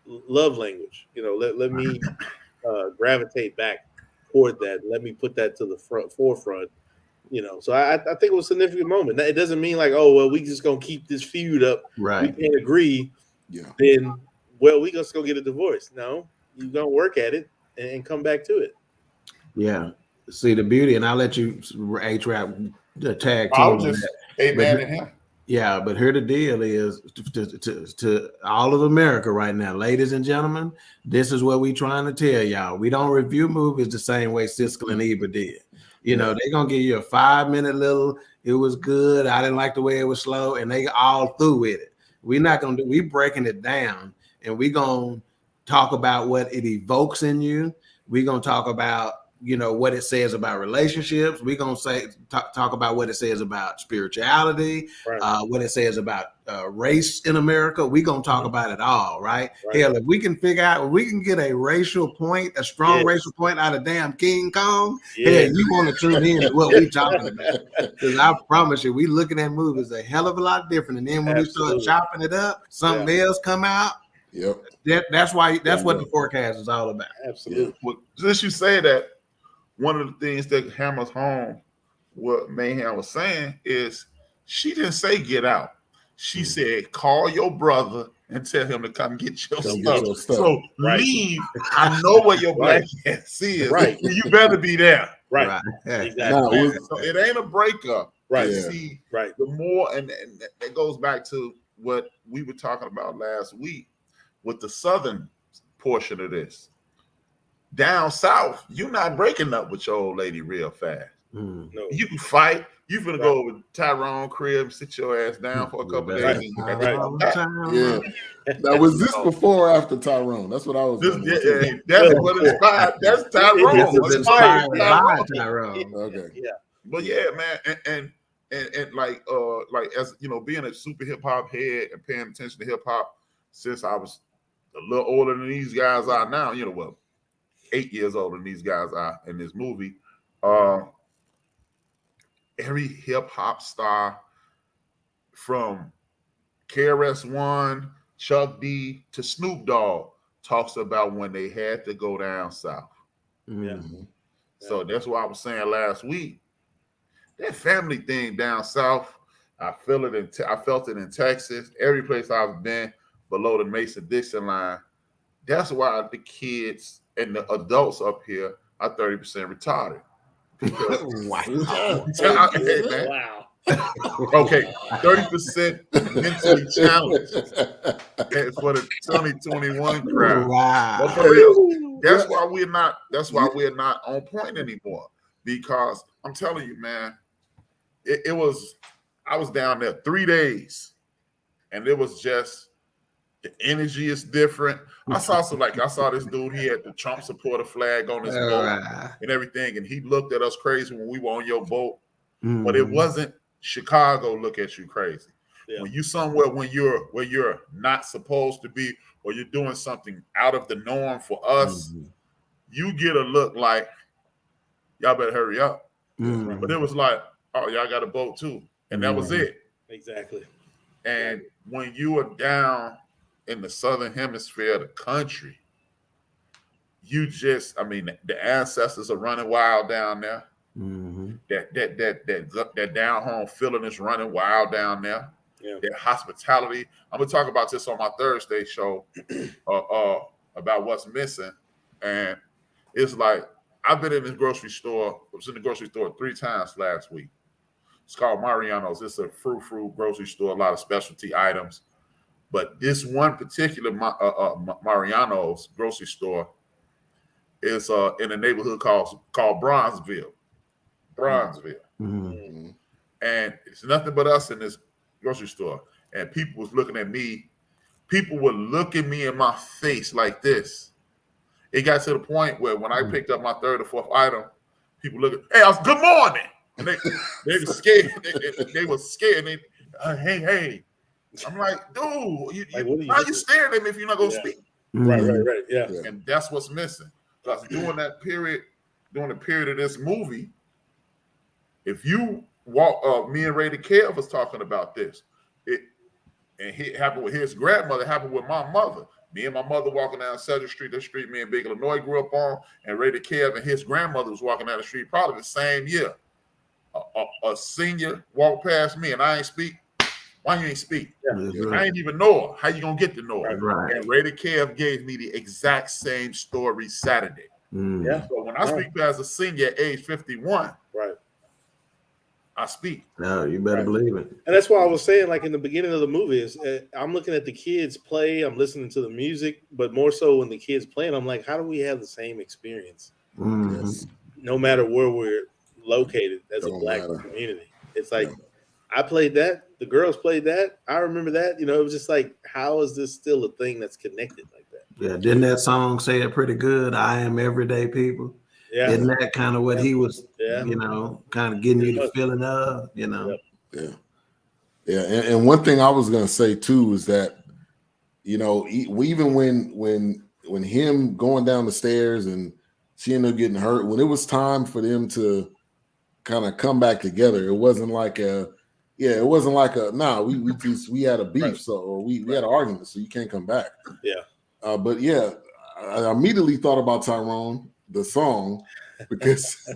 love language. Let me gravitate back toward that. Let me put that to the forefront. So I think it was a significant moment. It doesn't mean like, oh, well, we just gonna keep this feud up. Right. We can't agree. Yeah. Then, well, we just gonna get a divorce. No, you're gonna work at it and come back to it. Yeah. See the beauty, and I'll let you A-Trap tag team. I'll just amen to him. Yeah, but here the deal is to all of America right now, ladies and gentlemen, this is what we trying to tell y'all. We don't review movies the same way Siskel and Ebert did. They're gonna give you a 5-minute little, it was good, I didn't like the way it was slow, and they all through with it. We're not gonna do, we breaking it down, and we gonna talk about what it evokes in you. We're gonna talk about what it says about relationships. We're gonna talk about what it says about spirituality, what it says about race in America. We're gonna talk about it all, right? Hell, if we can figure out, if we can get a racial point, a strong racial point out of damn King Kong, hell, you want to tune in to what we're talking about. Because I promise you, we looking at movies a hell of a lot different. And then when we start chopping it up, something else come out. Yep. That's what the forecast is all about. Absolutely. Well, since you say that, one of the things that hammers home what Mayhem was saying is she didn't say get out. She said call your brother and tell him to come get your stuff. So leave. I know where your black ass is. Right. You better be there. Right. Exactly. So it ain't a breakup. Right. See, the more, and that goes back to what we were talking about last week with the southern portion of this. Down south, you're not breaking up with your old lady real fast. Mm. No. You can fight. You finna go over to Tyrone crib, sit your ass down for a couple days. Right. Yeah. Now, was this before or after Tyrone? That's what I was wondering. That's what inspired. That's Tyrone. It's inspired by Tyrone. Okay. Yeah. But yeah, man, and like as you know, being a super hip hop head and paying attention to hip hop since I was a little older than these guys are now, 8 years older than these guys are in this movie. Every hip hop star from KRS-One, Chuck D to Snoop Dogg talks about when they had to go down south. Mm-hmm. So that's why I was saying last week, that family thing down south, I felt it in Texas. Every place I've been below the Mason-Dixon line. That's why the kids and the adults up here are 30% retarded. Wow. Hey, man. Wow. Okay, 30% mentally challenged for the 2021 crowd. Wow. But for real, that's why we're not on point anymore. Because I'm telling you, man, I was down there 3 days, and it was just the energy is different. I saw this dude, he had the Trump supporter flag on his boat and everything, and he looked at us crazy when we were on your boat. Mm-hmm. But it wasn't Chicago look at you crazy. Yeah. When you somewhere where you're not supposed to be, or you're doing something out of the norm for us, you get a look like, y'all better hurry up. Mm-hmm. But it was like, oh, y'all got a boat too. And that was it. Exactly. And when you are down in the southern hemisphere of the country, the ancestors are running wild down there. Mm-hmm. That down home feeling is running wild down there. Yeah. That hospitality. I'm gonna talk about this on my Thursday show about what's missing. And it's like, I've been in this grocery store. I was in the grocery store 3 times last week. It's called Mariano's. It's a fruit grocery store, a lot of specialty items. But this one particular Mariano's grocery store is in a neighborhood called Bronzeville. Mm-hmm. And it's nothing but us in this grocery store. And people was looking at me. People would look at me in my face like this. It got to the point where when I picked up my 3rd or 4th item, people look at, hey, good morning. And they were scared. They were scared. Hey. I'm like, dude, why are you staring at me if you're not going to speak? Right. Yeah. And that's what's missing. Because during the period of this movie, if you walk, me and Ray the Kev was talking about this. It happened with his grandmother, happened with my mother. Me and my mother walking down Cedric Street, the street me and Big Illinois grew up on, and Ray the Kev and his grandmother was walking down the street probably the same year. A senior walked past me and I ain't speak. Why you ain't speak? Yeah. I ain't even know her. How you gonna get to know her? Right. And Ray the Kev gave me the exact same story Saturday. Mm. Yeah. So when I speak as a senior at age 51, Right. I speak. No, you better believe it. And that's why I was saying, like in the beginning of the movie, is I'm looking at the kids play, I'm listening to the music, but more so when the kids playing, I'm like, how do we have the same experience? Mm-hmm. Yes. No matter where we're located as a Black community. It's like, I played that, the girls played that, I remember that. It was just like, how is this still a thing that's connected like that? Yeah, didn't that song say it pretty good? I am everyday people. Yeah. Isn't that kind of what he was, Yeah. kind of getting you the feeling of, Yep. Yeah. And one thing I was going to say too is that, even when him going down the stairs and she ended up getting hurt, when it was time for them to kind of come back together, it wasn't like we had a beef, or we had an argument, so you can't come back. Yeah. But yeah, I immediately thought about Tyrone, the song, because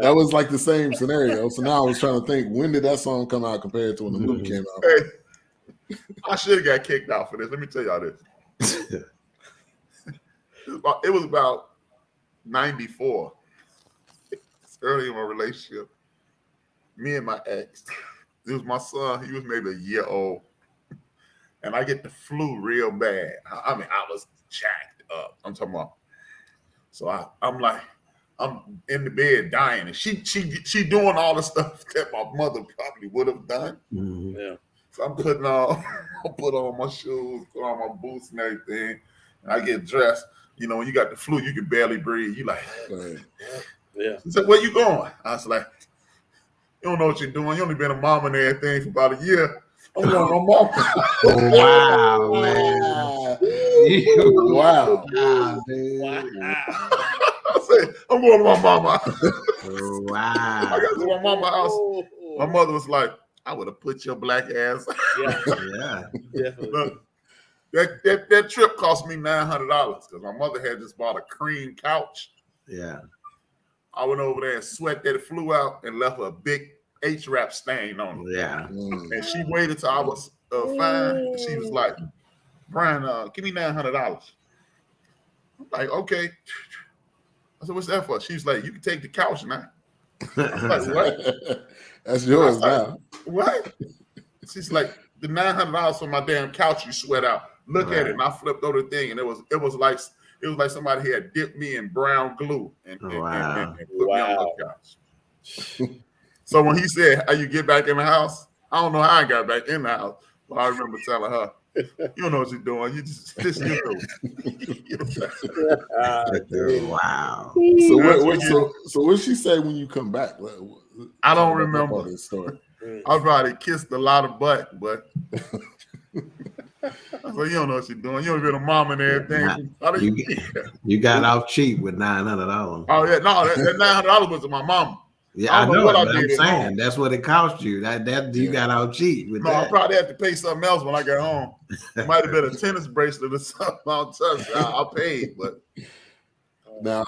that was like the same scenario. So now I was trying to think, when did that song come out compared to when the movie came out? Hey, I should have got kicked out for this. Let me tell y'all this. It was about 94. It's early in my relationship. Me and my ex. It was my son. He was maybe a year old. And I get the flu real bad. I was jacked up. I'm talking about. So I'm like, I'm in the bed dying, and she doing all the stuff that my mother probably would have done. Mm-hmm. Yeah. So I'm put on my shoes, put on my boots and everything, and I get dressed. You know, when you got the flu, you can barely breathe. You like, yeah. She said, "Where you going?" I was like, "You don't know what you're doing. You only been a mom and everything for about a year." I'm going to my mom. Wow, man. Wow. Wow, dude. Wow. I said, "I'm going to my mama." Wow. I got to my mama's house. My mother was like, "I would have put your black ass." Yeah. Definitely. Look, that trip cost me $900 because my mother had just bought a cream couch. Yeah. I went over there and sweat that flew out and left a big H-wrap stain on it. Yeah. And she waited till I was fine. She was like, "Brian, give me $900. I'm like, "Okay." I said, "What's that for?" She's like, "You can take the couch now." I was like, "What?" That's yours like, now. "What?" She's like, "The $900 for my damn couch you sweat out. Look at it." And I flipped over the thing, and it was like somebody had dipped me in brown glue and put me on the couch. So when he said, "How you get back in the house?" I don't know how I got back in the house, but I remember telling her, "You don't know what you're doing. You just this you do." Wow. So what she say when you come back? I don't remember this story. I probably kissed a lot of butt, but I said, "You don't know what you're doing. You don't been a mom and everything." You got off cheap with $900. Oh yeah, no, that $900 was to my mama. Yeah, I know what I'm saying. That's what it cost you. That you got out cheap with that. I probably had to pay something else when I got home. It might have been a tennis bracelet or something. I paid, but now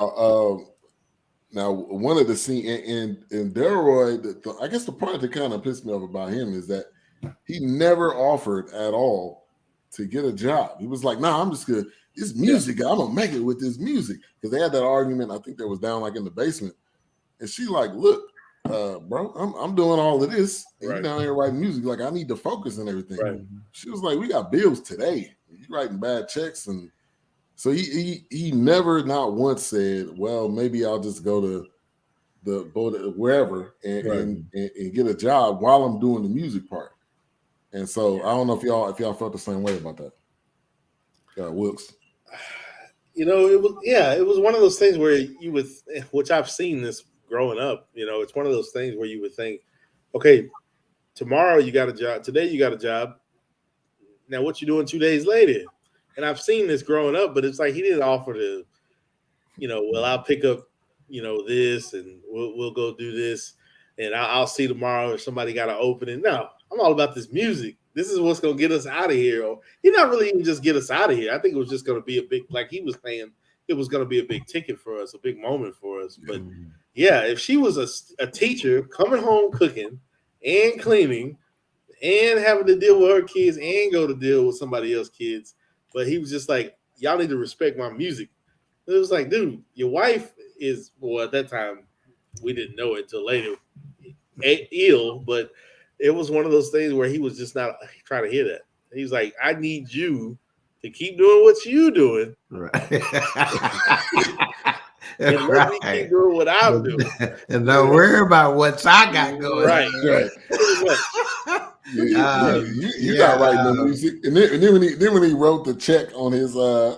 one of the scenes in Delroy, I guess the part that kind of pissed me off about him is that he never offered at all to get a job. He was like, "Nah, I'm just good. This music, I'm gonna make it with this music." Because they had that argument. I think that was down like in the basement. And she like, "Look, bro, I'm doing all of this, and you down here writing music. Like, I need to focus and everything." Right. She was like, "We got bills today. You writing bad checks." And so he never not once said, "Well, maybe I'll just go to wherever and get a job while I'm doing the music part." And so I don't know if y'all felt the same way about that. Wilkes. You know, it was one of those things where you would, which I've seen this growing up, you know, it's one of those things where you would think, okay, tomorrow you got a job, today you got a job. Now what you doing 2 days later? And I've seen this growing up, but it's like he didn't offer to, you know, well, I'll pick up, you know, this and we'll go do this and I'll see tomorrow if somebody got an opening. No, I'm all about this music. This is what's going to get us out of here. He's not really even just get us out of here. I think it was just going to be a big, like he was saying, it was going to be a big ticket for us, a big moment for us. But yeah, if she was a teacher coming home cooking and cleaning and having to deal with her kids and go to deal with somebody else's kids, but he was just like, "Y'all need to respect my music." It was like, dude, your wife is, well, at that time, we didn't know it until later, ill, but it was one of those things where he was just not trying to hear that. He's like, "I need you to keep doing what you doing. Right. And let me keep doing what I'm doing. And don't worry about what I got going." Right. You got writing the music. And then when he wrote the check on his I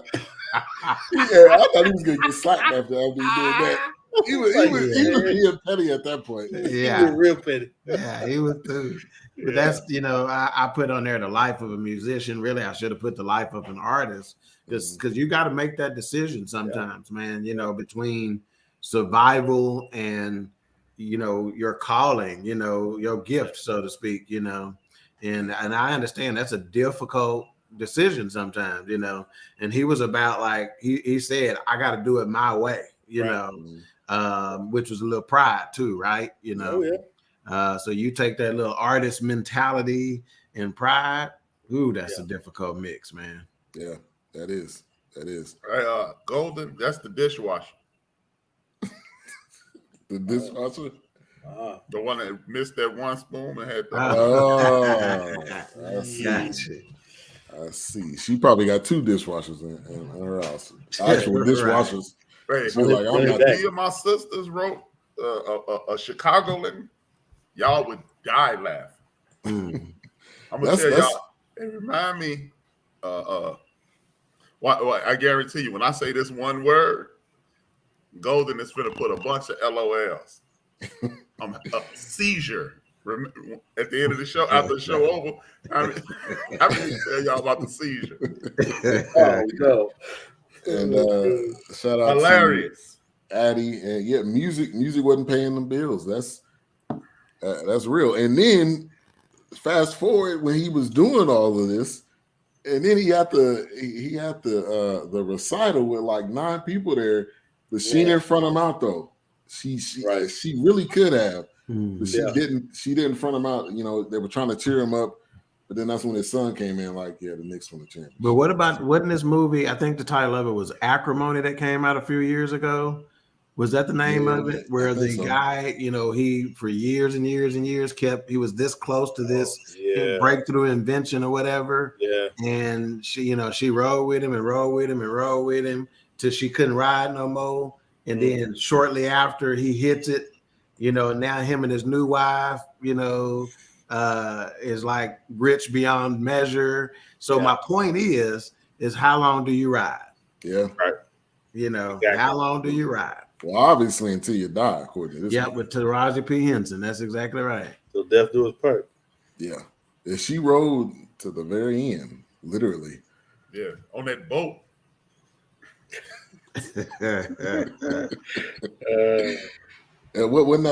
thought he was gonna get slapped after he did that. He was being petty at that point. Yeah. He was real petty. Yeah, he was too. But that's, you know, I put on there the life of a musician. Really, I should have put the life of an artist, because you got to make that decision sometimes, man, you know, between survival and, you know, your calling, you know, your gift, so to speak, you know. And I understand that's a difficult decision sometimes, you know. And he was about, like, he said, "I got to do it my way," you know, which was a little pride too, right? You know. Oh, yeah. So you take that little artist mentality and pride. Ooh, that's a difficult mix, man. Yeah, that is. Right, Golden, that's the dishwasher. The dishwasher? The one that missed that one spoon and had I see. Gotcha. I see. She probably got two dishwashers in her house. Actual dishwashers. Right. Like, I'm not. Me and my sisters wrote a Chicagoland, y'all would die laughing. I'm gonna tell y'all. It remind me. I guarantee you, when I say this one word, Golden is finna put a bunch of LOLs. Seizure. At the end of the show, after the show over, I'm gonna tell y'all about the seizure. Oh no! And shout out hilarious to Addie. And yeah, music wasn't paying them bills. That's real. And then fast forward when he was doing all of this, and then he had the recital with like 9 people there, but she didn't front him out though. She really could have, but she didn't. She didn't front him out. You know, they were trying to cheer him up, but then that's when his son came in. Like, yeah, the Knicks won the championship. But wasn't this movie? I think the title of it was Acrimony, that came out a few years ago. Was that the name of it? Where the guy, you know, he for years and years and years he was this close to this breakthrough invention or whatever. Yeah. And she rode with him and rode with him and rode with him till she couldn't ride no more. And then shortly after he hits it, you know, now him and his new wife, you know, is like rich beyond measure. So my point is how long do you ride? Yeah. Right. You know, how long do you ride? Well, obviously until you die, according to this. Yeah, with Taraji P. Henson. That's exactly right. So death do his part. Yeah. And she rode to the very end, literally. Yeah, on that boat. Wasn't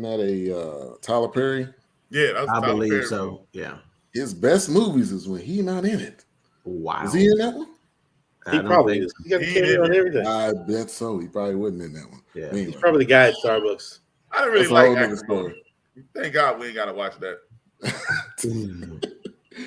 that a Tyler Perry? Yeah, that's I Tyler believe Perry. so. Yeah. His best movies is when he's not in it. Wow. Is he in that one? He probably is. He got a cameo on everything. I bet so. He probably wasn't in that one. Yeah. Anyway. He's probably the guy at Starbucks. I didn't really like Acrimony. Thank God we ain't gotta watch that.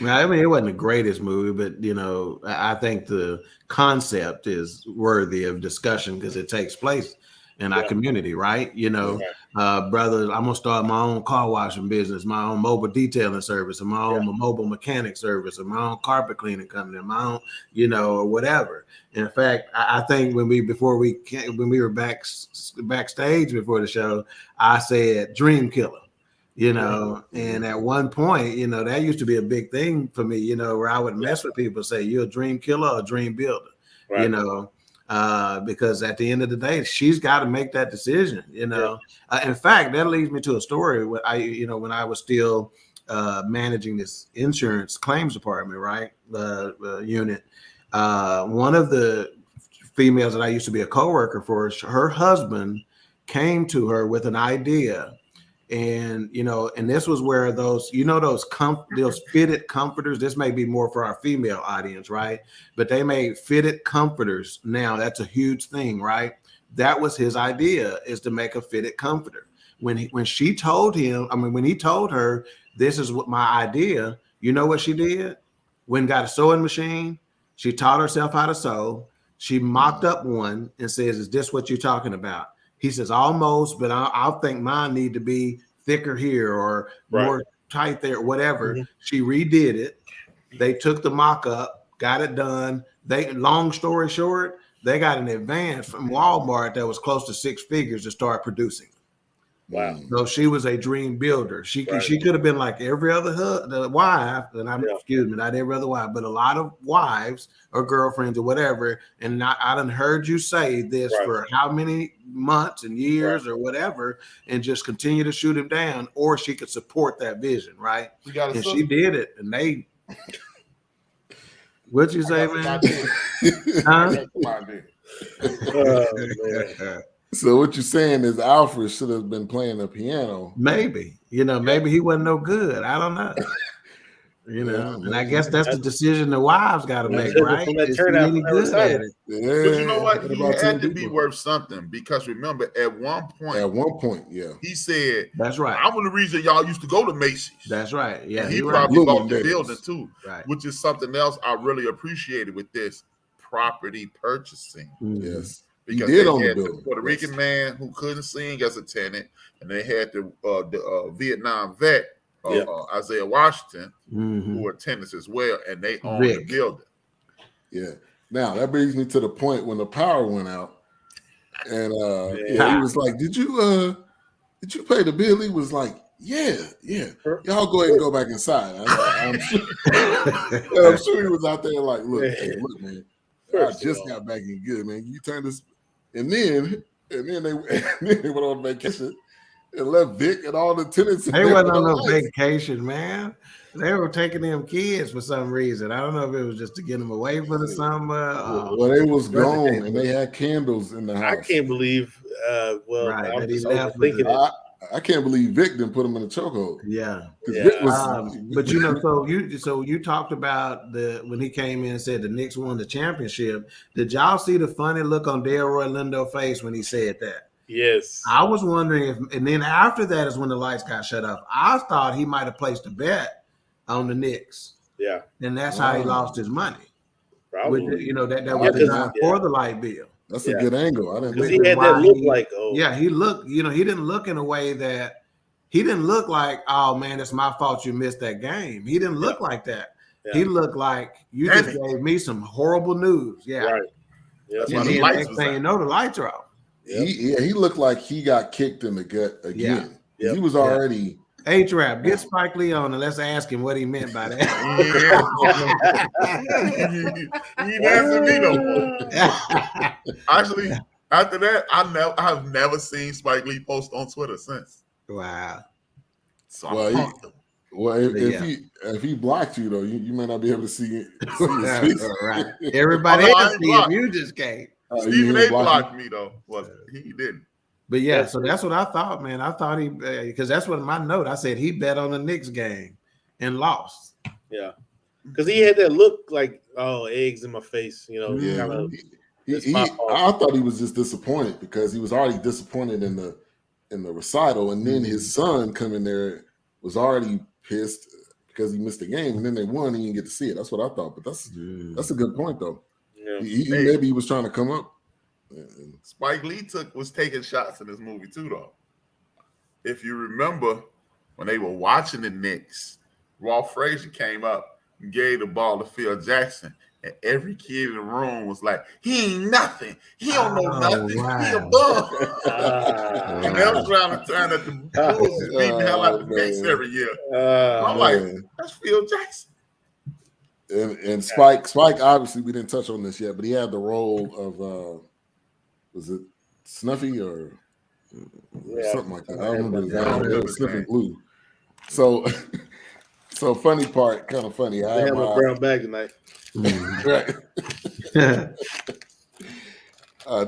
I mean, it wasn't the greatest movie, but you know, I think the concept is worthy of discussion because it takes place in our community, right? You know, brothers, I'm gonna start my own car washing business, my own mobile detailing service, and my own mobile mechanic service, and my own carpet cleaning company, and my own, you know, or whatever. In fact, I think when we were backstage before the show, I said dream killer. You know, and at one point, you know, that used to be a big thing for me, you know, where I would mess with people, say, you're a dream killer or a dream builder, you know, because at the end of the day, she's got to make that decision, you know. In fact, that leads me to a story when I was still managing this insurance claims department, right, unit. One of the females that I used to be a coworker for, her husband came to her with an idea. And, you know, and this was where those fitted comforters, this may be more for our female audience, right? But they made fitted comforters. Now that's a huge thing, right? That was his idea, is to make a fitted comforter. When he told her, this is what my idea, you know what she did? Went and got a sewing machine. She taught herself how to sew. She mocked up one and says, is this what you're talking about? He says, almost, but I think mine need to be thicker here or more tight there, whatever. She redid it. They took the mock-up, got it done. Long story short, they got an advance from Walmart that was close to 6 figures to start producing. Wow. So she was a dream builder. She could have been like every other wife, not every other wife, but a lot of wives or girlfriends or whatever. And I done heard you say this for how many months and years or whatever, and just continue to shoot him down, or she could support that vision, right? And she did it, and they. What'd you say, man? Huh? So what you're saying is Alfred should have been playing the piano. Maybe, you know, maybe he wasn't no good. I don't know. You know, and I guess that's the decision the wives got to make, right? Is he any good at it? But you know what? He had to be worth something, because remember, at one point, he said, "That's right. I'm the reason y'all used to go to Macy's." That's right. Yeah, and he probably bought the building too, right? Which is something else I really appreciated with this property purchasing. Yes. Because they had the Puerto Rican man who couldn't sing as a tenant, and they had the Vietnam vet, Isaiah Washington, who were tenants as well, and they owned the building. Yeah, Now that brings me to the point when the power went out, and he was like, "Did you pay the bill?" He was like, "Yeah. Y'all go ahead and go back inside." I'm sure he was out there like, "Look, man, I just got back in good, man. You turn this," and then they went on vacation and left Vic and all the tenants. They wasn't on no vacation, man. They were taking them kids for some reason. I don't know if it was just to get them away from the summer. Well, they was gone and they had candles in the house. I can't believe. Right, I'm just left thinking it. I can't believe Vic didn't put him in the chokehold. Yeah. Vic was, but so you talked about when he came in and said the Knicks won the championship. Did y'all see the funny look on Delroy Lindo's face when he said that? Yes. I was wondering and then after that is when the lights got shut off. I thought he might have placed a bet on the Knicks. Yeah. And that's how he lost his money. Probably. That was the night for the light bill. That's a good angle. I didn't because think he had that look like, he looked, he didn't look in a way that he didn't look like, oh man, it's my fault you missed that game. He didn't look like that. Yeah. He looked like you just gave me some horrible news. Yeah. Right. Yeah. And then next thing you know, the lights are off. He looked like he got kicked in the gut again. Yeah. He was already. H-Rap, get Spike Lee on and let's ask him what he meant by that. He didn't answer me no more. Actually, after that, I've never seen Spike Lee post on Twitter since. Wow. So if he blocked you though, you may not be able to see it. Right. Everybody else see him. You just can't. Stephen A. blocked me though. Well, he didn't. But yeah, so that's what I thought, man. I thought he because that's what my note. I said he bet on the Knicks game and lost. Yeah, because he had that look like, oh, eggs in my face, Yeah, I thought he was just disappointed because he was already disappointed in the recital, and then his son coming there was already pissed because he missed the game, and then they won and he didn't get to see it. That's what I thought. But that's a good point though. Yeah. Maybe he was trying to come up. Spike Lee was taking shots in this movie too, though. If you remember when they were watching the Knicks, Walt Frazier came up and gave the ball to Phil Jackson, and every kid in the room was like, "He ain't nothing. He don't know nothing. Wow. He a bum." And they was trying to turn at the Bulls and beating the hell out of the Knicks every year. I'm like, that's Phil Jackson. And Spike, obviously, we didn't touch on this yet, but he had the role of. Was it Snuffy or something like that? I remember it was Snuffy Blue. So funny part, kind of funny. I have a brown bag tonight. Right.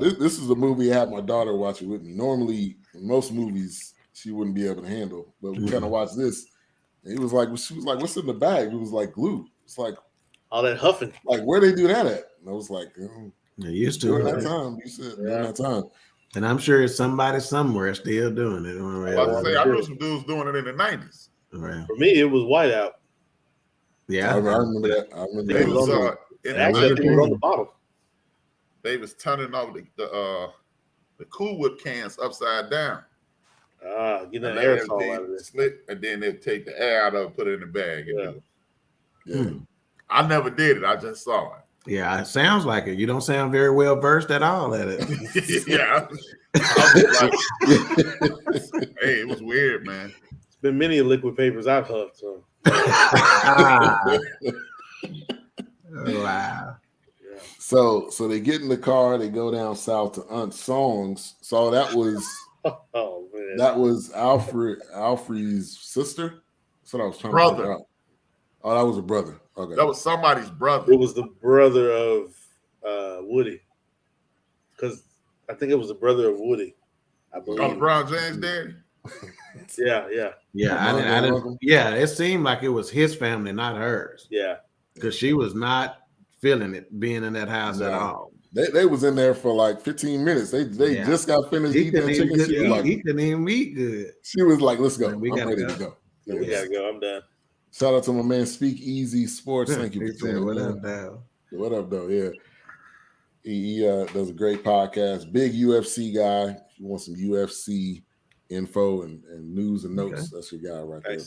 This is a movie I had my daughter watching with me. Normally, in most movies, she wouldn't be able to handle, but we kind of watched this. And she was like, "What's in the bag?" It was like glue. It's like all that huffing. Like, where they do that at? And I was like, they used to during that time. You said during that time. And I'm sure it's somebody somewhere still doing it. I knew some dudes doing it in the 90s. Right. For me, it was Whiteout. Yeah, I remember that. I remember that. Actually, on the bottle. They was turning off the Cool Whip cans upside down. Get the aerosol out of this. And then they'd take the air out of it, put it in the bag. Yeah. I never did it. I just saw it. Yeah, it sounds like it. You don't sound very well versed at all at it. Yeah. I was like, hey, it was weird, man. It's been many liquid papers I've huffed. So. Wow. Yeah. So they get in the car, they go down south to Aunt Songs. So that was that was Alfred's sister. That's what I was trying to figure out. Oh, that was a brother. Okay. That was somebody's brother. It was the brother of Woody. Because I think it was the brother of Woody. I believe. Oh, LeBron James' daddy? Yeah. I didn't. Yeah, it seemed like it was his family, not hers. Yeah. Because she was not feeling it being in that house at all. They was in there for like 15 minutes. They just got finished eating that chicken. He couldn't even eat good. She was like, let's go. I'm ready to go. Yeah, we gotta go. I'm done. Shout out to my man Speak Easy Sports. Thank you for tuning in. What up, though? Yeah. He does a great podcast. Big UFC guy. If you want some UFC info and news and notes, that's your guy right there.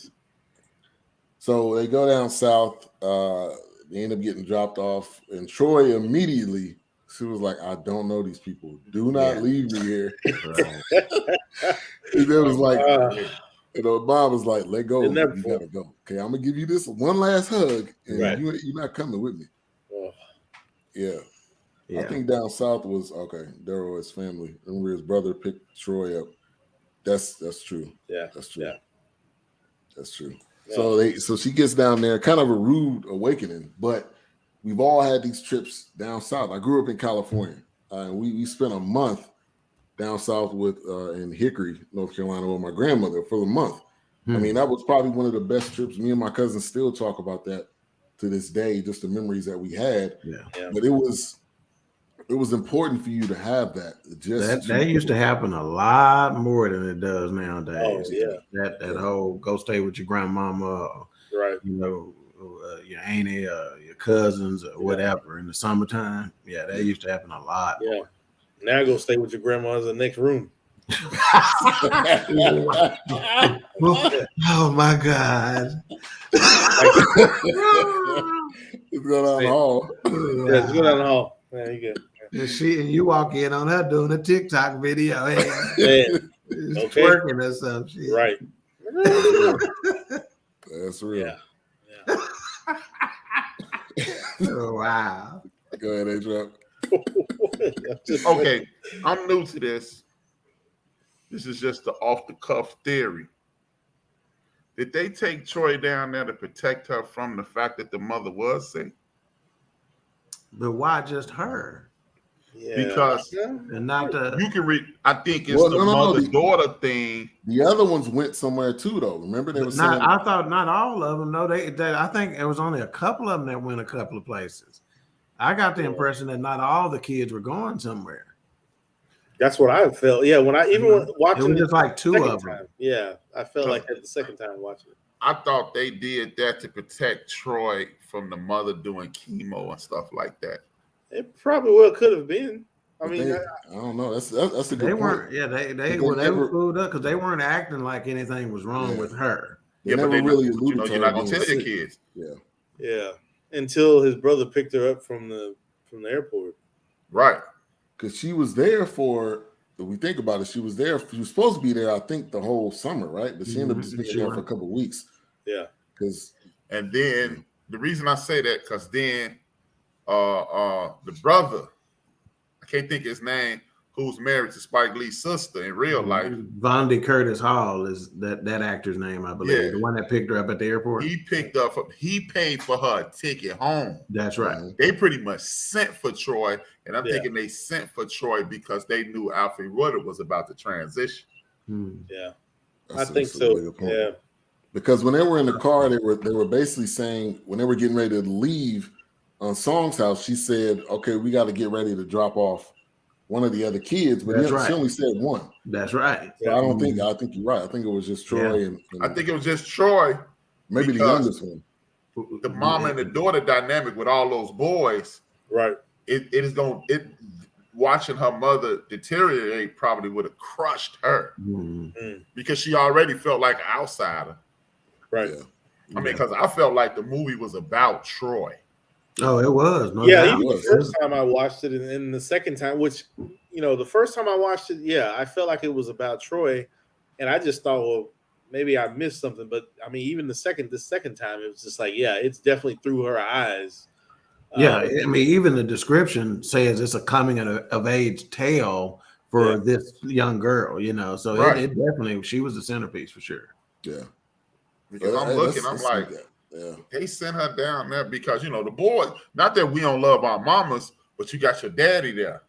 So they go down south. They end up getting dropped off, and Troy immediately, she was like, "I don't know these people. Do not leave me here." Right. And it was like, mom was like, "Let go. You never gotta go. Okay, I'm gonna give you this one last hug, and Right. you're not coming with me." Oh. Yeah. Yeah. I think down south was okay. Daryl, his family. Remember his brother picked Troy up. That's true. Yeah, That's true. Yeah. That's true. Yeah. So she gets down there, kind of a rude awakening. But we've all had these trips down south. I grew up in California, and we spent a month down south with in Hickory, North Carolina, with my grandmother for a month. I mean, that was probably one of the best trips. Me and my cousins still talk about that to this day, just the memories that we had. Yeah. But it was important for you to have that. That used to happen a lot more than it does nowadays. Oh, yeah. That whole go stay with your grandmama, Right. Your auntie, your cousins, or whatever in the summertime. Yeah, that used to happen a lot. Yeah. Now go stay with your grandma in the next room. Oh my God. It's going down the hall. Yeah, just go down the hall. Yeah, you good. And you walk in on her doing a TikTok video. Hey, Okay. twerking or some shit. Right. That's real. Yeah. Oh, wow. Go ahead, A-Trap. Okay, I'm new to this. This is just the off-the-cuff theory. Did they take Troy down there to protect her from the fact that the mother was sick? But why just her? Yeah. Because And not the you can read. I think it's the mother-daughter thing. The other ones went somewhere too, though. Remember they were saying. I thought not all of them. No, they I think it was only a couple of them that went a couple of places. I got the impression that not all the kids were going somewhere. That's what I felt. Yeah, when I watching it was just like two of them. Time, yeah, I felt like that the second time watching it. I thought they did that to protect Troy from the mother doing chemo and stuff like that. It probably well could have been. I mean, I don't know. That's a good point. They weren't. Yeah, they were fooled up because they weren't acting like anything was wrong with her. They never really alluded to. You're not gonna tell your kids. Yeah. Until his brother picked her up from the airport. Right. Because she was there for. If we think about it, she was there. She was supposed to be there, I think, the whole summer, right? But she ended up just being there for a couple of weeks. Yeah. And then the reason I say that because then the brother, I can't think of his name, who's married to Spike Lee's sister in real life. Vondi Curtis Hall is that actor's name, I believe. Yeah. The one that picked her up at the airport. He paid for her ticket home. That's right. They pretty much sent for Troy, and I'm thinking they sent for Troy because they knew Alfred Woodard was about to transition. Yeah. I think so. Yeah. Because when they were in the car, they were basically saying when they were getting ready to leave on Song's house, she said, "Okay, we got to get ready to drop off one of the other kids," but she only said one. That's right. So I think you're right. I think it was just Troy and I think it was just Troy. Maybe the youngest one. The mama and the daughter dynamic with all those boys. Right. Watching her mother deteriorate probably would have crushed her because she already felt like an outsider. Right. Yeah. I mean, because I felt like the movie was about Troy. Oh, it was. No yeah, doubt. even the first time I watched it, and the second time, which the first time I watched it, I felt like it was about Troy, and I just thought, well, maybe I missed something. But I mean, even the second time, it was just like, it's definitely through her eyes. Yeah, I mean, even the description says it's a coming of age tale for this young girl. So it definitely, she was the centerpiece for sure. Yeah, because I'm looking, I'm like. They sent her down there because the boys. Not that we don't love our mamas, but you got your daddy there.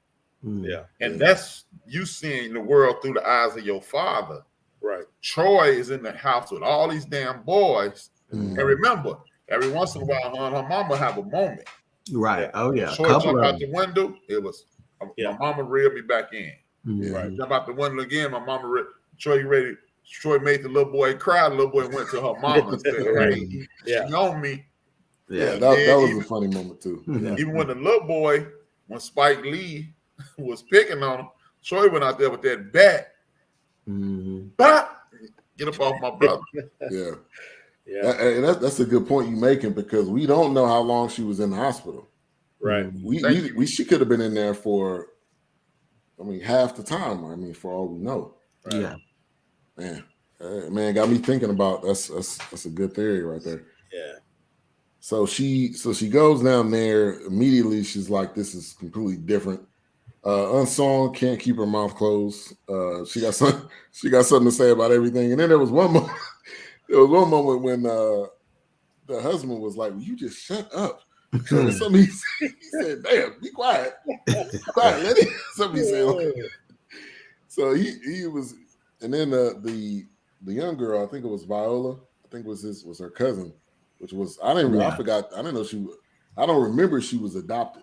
Yeah, and that's you seeing the world through the eyes of your father. Right. Troy is in the house with all these damn boys, and remember, every once in a while, her and her mama have a moment. Right. Oh yeah. Troy jumped out the window. It was my mama reeled me back in. Right. Jump out the window again. My mama Troy, you ready? Troy made the little boy cry. The little boy went to her mama and said, "Hey, she on me." Yeah, that was a funny moment too. Even when the little boy, when Spike Lee was picking on him, Troy went out there with that bat. Get up off my brother. Yeah, that's a good point you're making because we don't know how long she was in the hospital. right. She could have been in there for, half the time. For all we know. Yeah, man, got me thinking about that's a good theory right there. Yeah. So she goes down there immediately. She's like, this is completely different. Unsung can't keep her mouth closed. She got something to say about everything. And then there was one moment. When the husband was like, "Will you just shut up?" So somebody he said, "Damn, be quiet, quiet." Let it. Somebody said. So he was, and then the young girl, I think it was Viola. I think was her cousin, which was I forgot. I didn't know I don't remember she was adopted.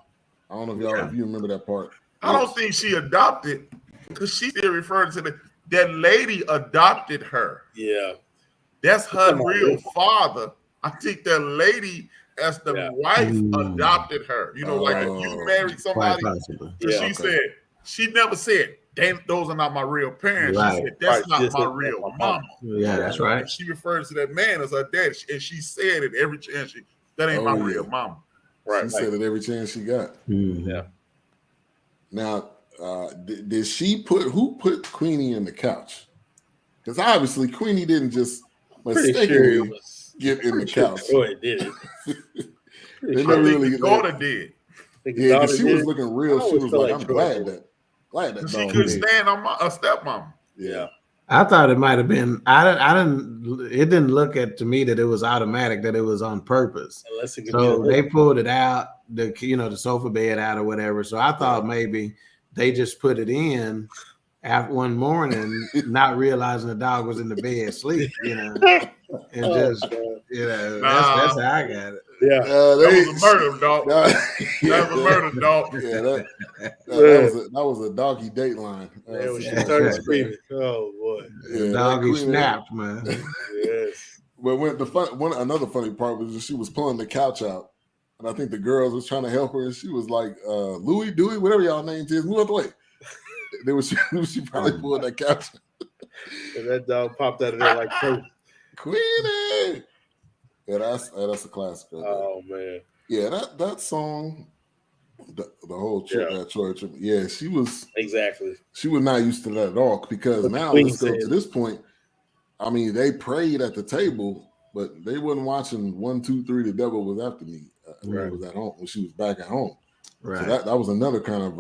I don't know if you remember that part. I don't think she adopted because she still referred to that lady adopted her. Yeah. That's her real father. I think that lady, as the wife, adopted her. You know, like if you married somebody, she said, she never said, "Damn, those are not my real parents." Right. She said, "That's not my real mama." Yeah, that's right. And she refers to that man as her dad, and she said it every chance. That ain't my real mama. Right. She said it every chance she got. Mm-hmm. Yeah. Now, did she who put Queenie in the couch? Because obviously Queenie didn't just mistakenly get in the couch. Sure it did. They never really. The daughter did. Yeah, because she was looking real. She was like, "I'm glad that she couldn't stand on a stepmom." Yeah. I thought it might have been. It didn't look to me that it was automatic, that it was on purpose. So they pulled it out, the sofa bed out or whatever. So I thought maybe they just put it in after one morning, not realizing the dog was in the bed asleep, and just that's how I got it. Yeah, that was a murder, dog. That was a murder, dog. Yeah, that was a doggy dateline. She started screaming. Oh boy, the doggy snapped, man. Yes. But another funny part was that she was pulling the couch out, and I think the girls was trying to help her, and she was like, "Louie, Dewey, whatever y'all names is, move out the way." She probably pulled that couch, and that dog popped out of there like Queenie. Yeah, that's a classic. Right there. Oh man. Yeah, that song, the whole church. Yeah, she was not used to that at all because now let's go to this point. They prayed at the table, but they wasn't watching 1, 2, 3. The devil was after me. When it was at home, when she was back at home. Right. So that was another kind of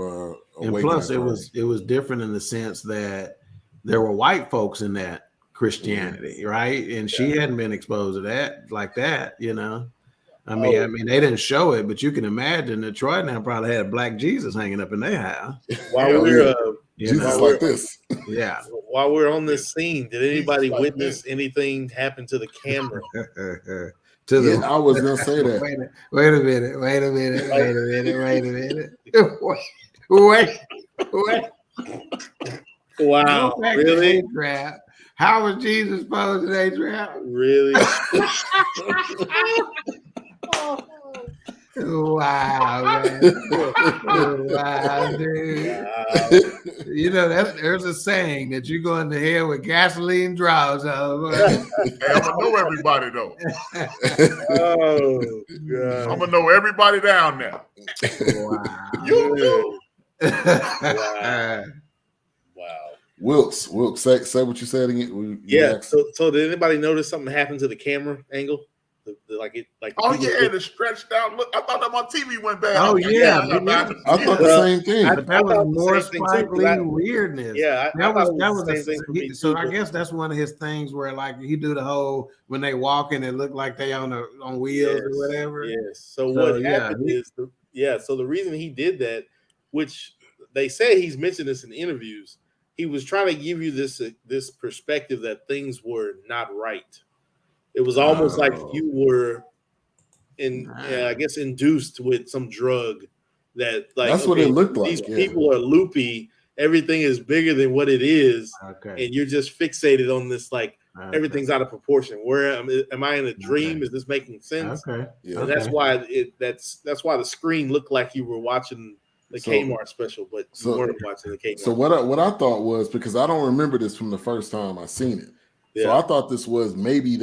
and plus it was different in the sense that there were white folks in that Christianity, right? And she hadn't been exposed to that like that, I mean, they didn't show it, but you can imagine that Troy now probably had a black Jesus hanging up in their house. While we're Jesus like this. Yeah. While we're on this scene, did anybody witness anything happen to the camera? I was gonna say that. Wait a minute. Wow, really? How was Jesus posed in a trap? Really? Wow, man. Wow, dude. Wow. There's a saying that you go into hell with gasoline draws on. Hey, I'm gonna know everybody though. Oh God. I'm gonna know everybody down there. Wow. You do. Wow. Wilkes, say what you said again. So did anybody notice something happened to the camera angle? It stretched out. Look, I thought that my TV went bad. Oh yeah, I thought the same thing. That was more Spike Lee weirdness. Yeah, that was so I guess that's one of his things where like he do the whole when they walk and it look like they on wheels or whatever. Yes. So what happened is so the reason he did that, which they say he's mentioned this in interviews, he was trying to give you this perspective that things were not right. It was almost like you were induced with some drug that that's what it looked like. These people are loopy. Everything is bigger than what it is. Okay. And you're just fixated on this, everything's out of proportion. Where am I in a dream? Is this making sense? Okay. Yeah. And that's why that's why the screen looked like you were watching the Kmart special, but you weren't watching the Kmart. So what I thought was, because I don't remember this from the first time I seen it. Yeah. So I thought this was maybe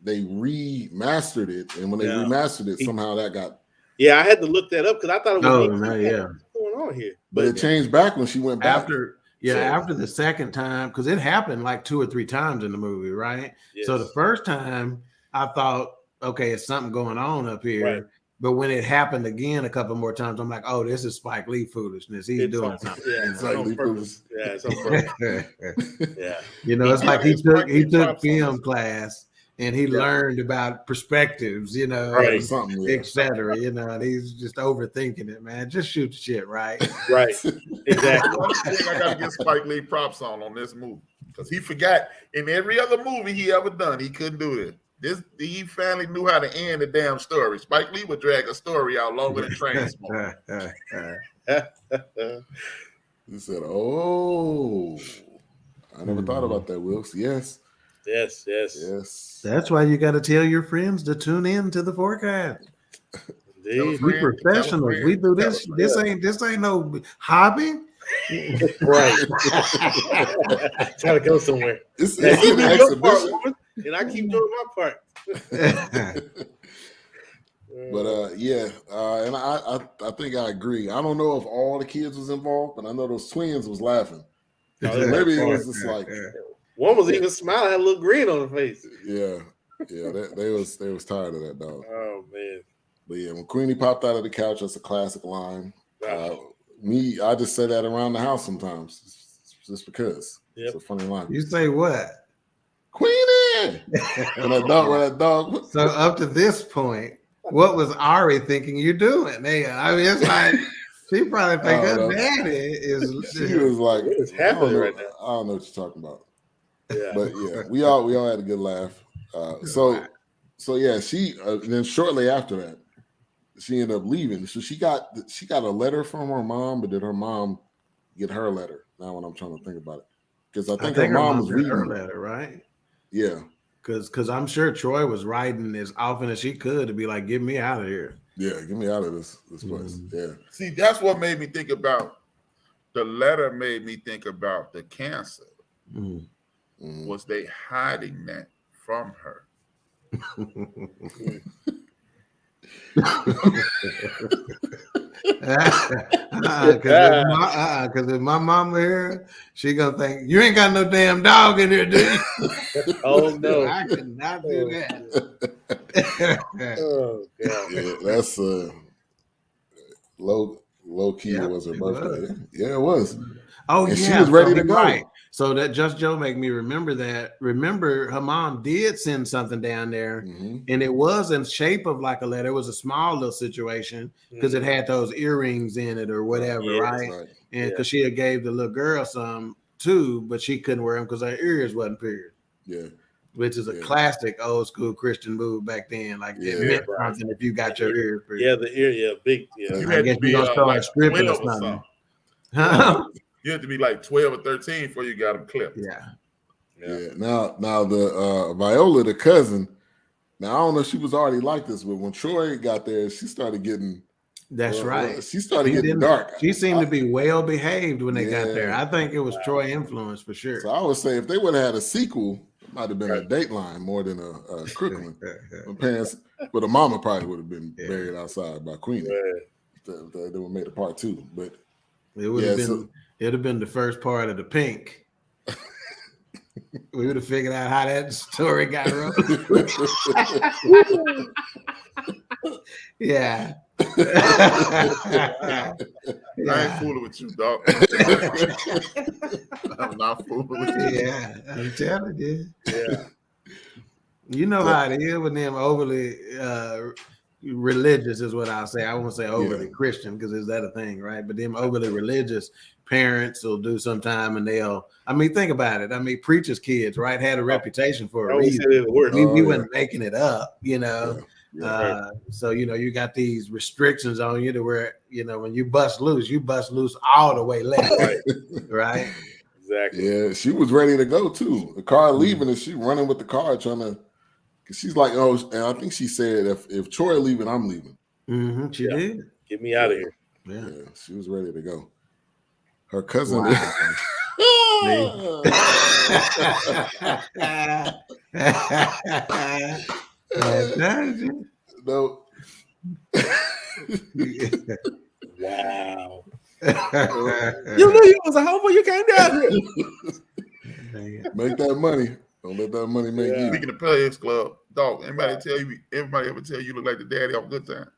they remastered it, and when they remastered it, somehow that got. Yeah, I had to look that up because I thought it was. Oh no, yeah. What's going on here? But it changed back when she went back. After the second time, because it happened like 2 or 3 times in the movie, right? Yes. So the first time I thought, okay, it's something going on up here. Right. But when it happened again a couple more times, I'm like, oh, this is Spike Lee foolishness. He's doing something. Yeah, it's on purpose. Yeah, it's on purpose. Yeah. You know, it's like he took film class and he learned about perspectives, you know, et cetera, you know, and he's just overthinking it, man. Just shoot the shit, right? Right. Exactly. One thing I got to give Spike Lee props on this movie, because he forgot in every other movie he ever done, he couldn't do it. He finally knew how to end the damn story. Spike Lee would drag a story out longer than Trainspotting. He said, "Oh, I never thought about that, Wilkes." Yes. That's why you got to tell your friends to tune in to the Forecast. We professionals. We do this. This ain't no hobby. Right. Trying to go somewhere. It's an exhibition. And I keep doing my part. But and I think I agree. I don't know if all the kids was involved, but I know those twins was laughing. Maybe it was just like one was even smiling, had a little grin on her face. Yeah, they was tired of that dog. Oh man. But yeah, when Queenie popped out of the couch, that's a classic line. I just say that around the house sometimes, just because it's a funny line. You say what? Queenie! when that dog. So up to this point, what was Ari thinking you doing? I mean, it's like she probably think her daddy is. She was like, "What's happening right now?" I don't know what you're talking about. Yeah, but yeah, we all had a good laugh. So yeah, she then shortly after that, she ended up leaving. So she got a letter from her mom, but did her mom get her letter? Now, when I'm trying to think about it, because I think her mom was reading her letter, right? Yeah, because I'm sure Troy was writing as often as she could to be like, "Get me out of here." Yeah, get me out of this place. Yeah. See, that's what made me think about the letter. Made me think about the cancer. Was they hiding that from her? Because if my mama here, she gonna think you ain't got no damn dog in here, do you? Oh no, I could not do that. Oh god, yeah, that's low key was her birthday. Yeah, it was. Oh and yeah, she was ready to go. Right. So that Just Joe make me remember that. Remember, her mom did send something down there, and it was in shape of like a letter. It was a small little situation because it had those earrings in it or whatever, right? And because she had gave the little girl some too, but she couldn't wear them because her ears wasn't pierced. Yeah, which is a classic old school Christian move back then. Like it meant something if you got your ears pierced. Yeah, the ear, big. Yeah, I guess you're gonna start stripping or something. Huh? You had to be like 12 or 13 before you got them clipped. Yeah. Now the Viola, the cousin. Now I don't know if she was already like this, but when Troy got there, she started getting. That's right. She started getting dark. She seemed to be well behaved when they got there. I think it was Troy influence for sure. So I would say if they would have had a sequel, it might have been a Dateline more than a Crookland. My parents, but a mama probably would have been buried outside by Queenie. They would have made a part 2, but it would have been. It'd have been the first part of the Pink. We would have figured out how that story got wrote. Yeah. I ain't fooling with you, dog. I'm not fooling with you. Yeah, I'm telling you. Yeah. You know how it is with them overly religious is what I'll say. I won't say overly Christian because is that a thing, right? But them overly religious parents will do sometime and think about it. I mean, preachers' kids, right, had a reputation for a reason. We wasn't making it up, you know. So, you know, you got these restrictions on you to where, you know, when you bust loose all the way left. Right? Exactly. Yeah, she was ready to go too. The car leaving and she running with the car trying to. She's like, oh, and I think she said, if Troy leaving, I'm leaving. She did. Get me out of here. Yeah, she was ready to go. Her cousin, No. Wow. You knew you was a homo. You came down here. Make that money. Don't let that money make you. Speaking of Players Club, dog, everybody ever tell you look like the daddy off Good Time?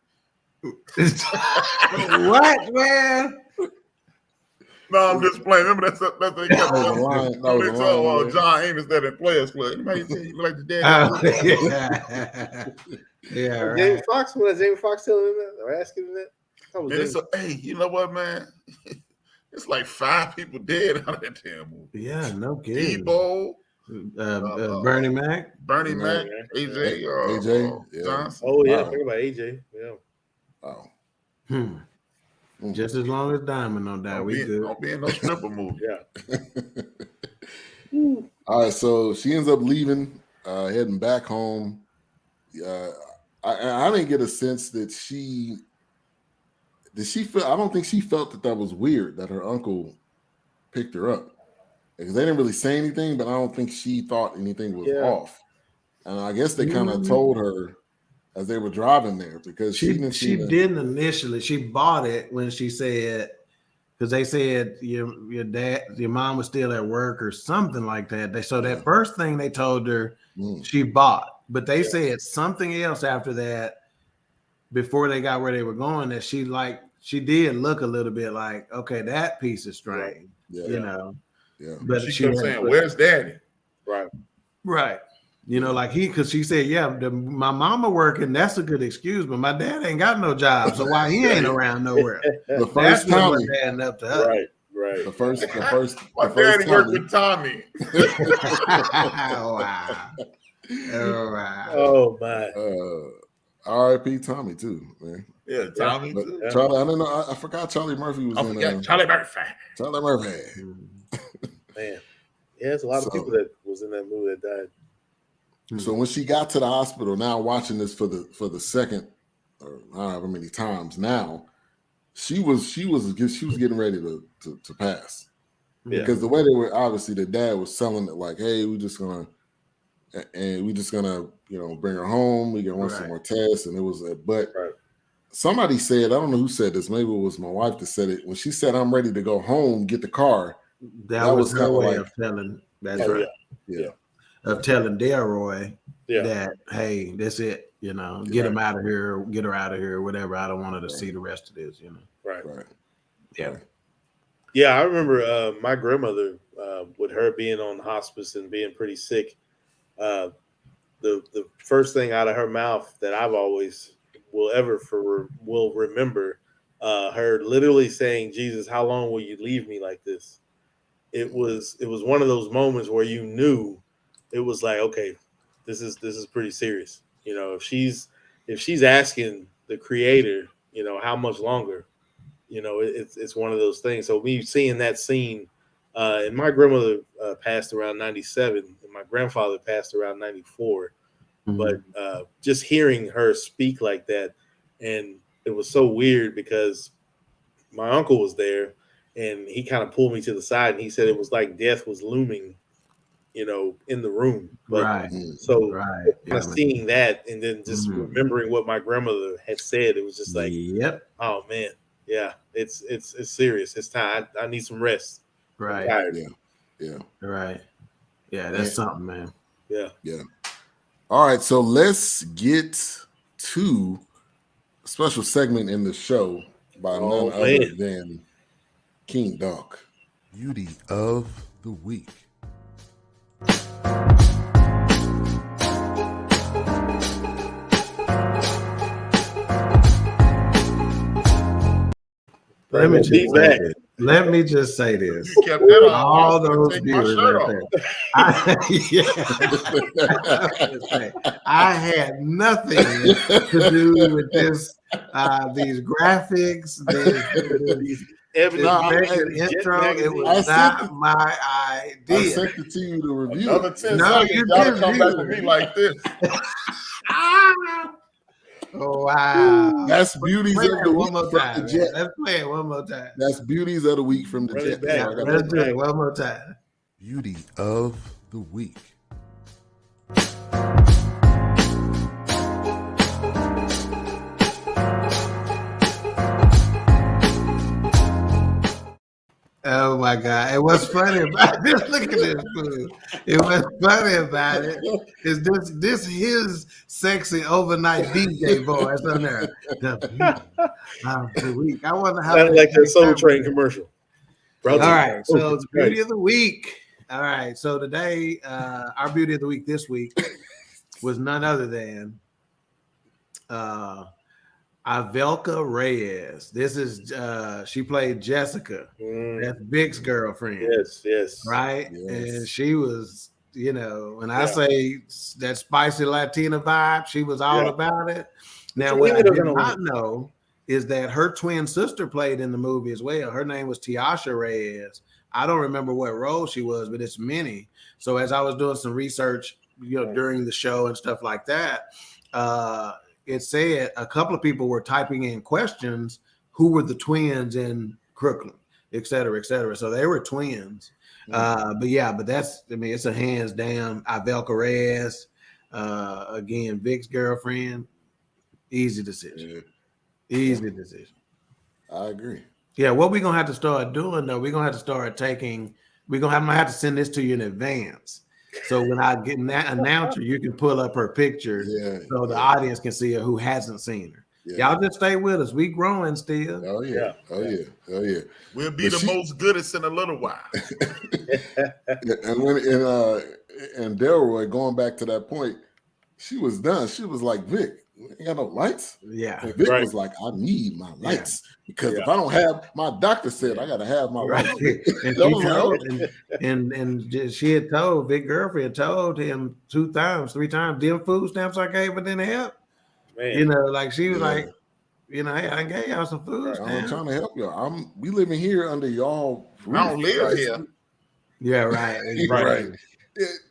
What, man? No, I'm just playing. Remember that's they kept line. John Amos that in Players Club. Anybody tell you look like the daddy? Yeah, right. Jamie Foxx, was Jamie Foxx telling him that or asking him that? Hey, you know what, man? It's like 5 people dead out of that damn movie. Yeah, no kidding. Debo, Bernie Mac, AJ, Johnson. Oh yeah, think about AJ. Yeah. Oh. Just as long as Diamond don't die, we good. Don't be in no stripper movie. Yeah. All right, so she ends up leaving, heading back home. I didn't get a sense that she feel. I don't think she felt that was weird that her uncle picked her up, because they didn't really say anything, but I don't think she thought anything was off. And I guess they kind of told her as they were driving there, because she didn't initially. She bought it when she said, because they said your mom was still at work or something like that. So that first thing they told her, she bought, but they said something else after that before they got where they were going, that she did look a little bit like, okay, that piece is strange, you know. Yeah, but she kept saying, "Where's Daddy?" Right. You know, like because she said, my mama working, that's a good excuse, but my dad ain't got no job, so why he ain't around nowhere? The first Tommy, adding up to her. Right. The first. My daddy worked with Tommy. Oh wow. Oh my. R.I.P. Tommy too, man. Yeah, Tommy too. Charlie, I don't know. I forgot Charlie Murphy was in. Charlie Murphy. Charlie Murphy. Man, there's a lot of people that was in that movie that died. So when she got to the hospital, now watching this for the second, or however many times now, she was getting ready to pass, because the way they were, obviously the dad was selling it like, hey, we're just gonna bring her home, we can run some more tests, and it was somebody said, I don't know who said this, maybe it was my wife that said it, when she said, I'm ready to go home, get the car, that was her way of telling. That's right. Yeah. Of telling Delroy that, hey, that's it, get him out of here, get her out of here, whatever. I don't want her to see the rest of this, Right. Yeah. Yeah, I remember my grandmother, with her being on hospice and being pretty sick, the first thing out of her mouth that I've always will remember, her literally saying, Jesus, how long will you leave me like this? It was one of those moments where you knew it was like, okay, this is pretty serious. If she's asking the creator, how much longer, it's one of those things. So me seeing that scene, and my grandmother passed around 97, and my grandfather passed around 94. But just hearing her speak like that, and it was so weird because my uncle was there, and he kind of pulled me to the side, and he said it was like death was looming, in the room. But seeing that, and then just remembering what my grandmother had said, it was just like, oh man, yeah, it's serious. It's time. I need some rest. Right. Yeah. Right. Yeah, that's something, man. Yeah. All right, so let's get to a special segment in the show by none other than King Dunk. Beauty of the Week. Let me just say this. All those viewers out there. I had nothing to do with this. These graphics, these intro. It was not my idea. I sent it to you to review. Another 10 seconds, you gotta come back to me like this. Oh wow! That's beauties of the one week more from time. the Jet. Let's play it one more time. That's beauties of the week from the Run Jet. it back. So Let's do it one more time. Beauty of the week. Oh my God! And what's funny about this? Look at this food. And what's funny about it is this his sexy overnight DJ voice on there. The beauty of the week. I wonder how. Sounded like that Soul Train commercial. All right, so the beauty of the week. All right, so today, our beauty of the week this week was none other than Avelka Reyes. This is she played Jessica. That's Vic's girlfriend. Yes. Right? Yes. And she was, when I say that spicy Latina vibe, she was all about it. Now, what I did not know is that her twin sister played in the movie as well. Her name was Tiasha Reyes. I don't remember what role she was, but it's many. So as I was doing some research, during the show and stuff like that, it said a couple of people were typing in questions, who were the twins in Crooklyn, et cetera, et cetera. So they were twins. But that's, it's a hands down Avelka Reyes. Again, Vic's girlfriend. Easy decision. Easy decision. I agree. Yeah, what we're going to have to start doing, though, we're going to have to start taking, I'm going to have to send this to you in advance. So when I get an announcer, you can pull up her picture so the audience can see her who hasn't seen her. Yeah. Y'all just stay with us. We growing still. Oh yeah. We'll be the most goodest in a little while. And Delroy, going back to that point, she was done. She was like, Vic, you ain't got no lights. Yeah. And Vic was like, I need my lights because if I don't have, my doctor said I got to have my lights. And she had told Vic girlfriend told him 2 times, 3 times, them food stamps I gave her didn't help. Man. Like she was like, hey, I gave y'all some food stamps. I'm trying to help y'all. We living here under y'all roof. I don't live here. Yeah, right. Right.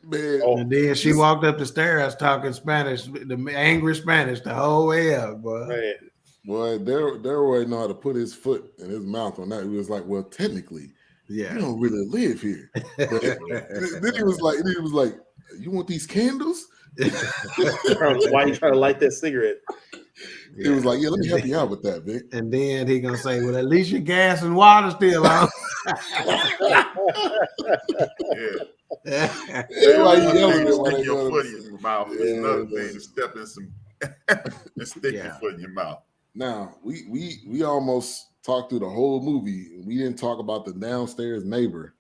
Man. And then she walked up the stairs talking Spanish, the angry Spanish the whole way up, boy. Man. Boy, Delroy know how to put his foot in his mouth on that. He was like, well, technically, you don't really live here. But then he was like, you want these candles? Why you trying to light that cigarette? He was like, let me help you out with that, Vic. And then he gonna say, well, at least your gas and water still on. Why you yelling at stick your foot in your mouth? It's another thing to step in some and stick your foot in your mouth. Now, we almost talked through the whole movie. We didn't talk about the downstairs neighbor.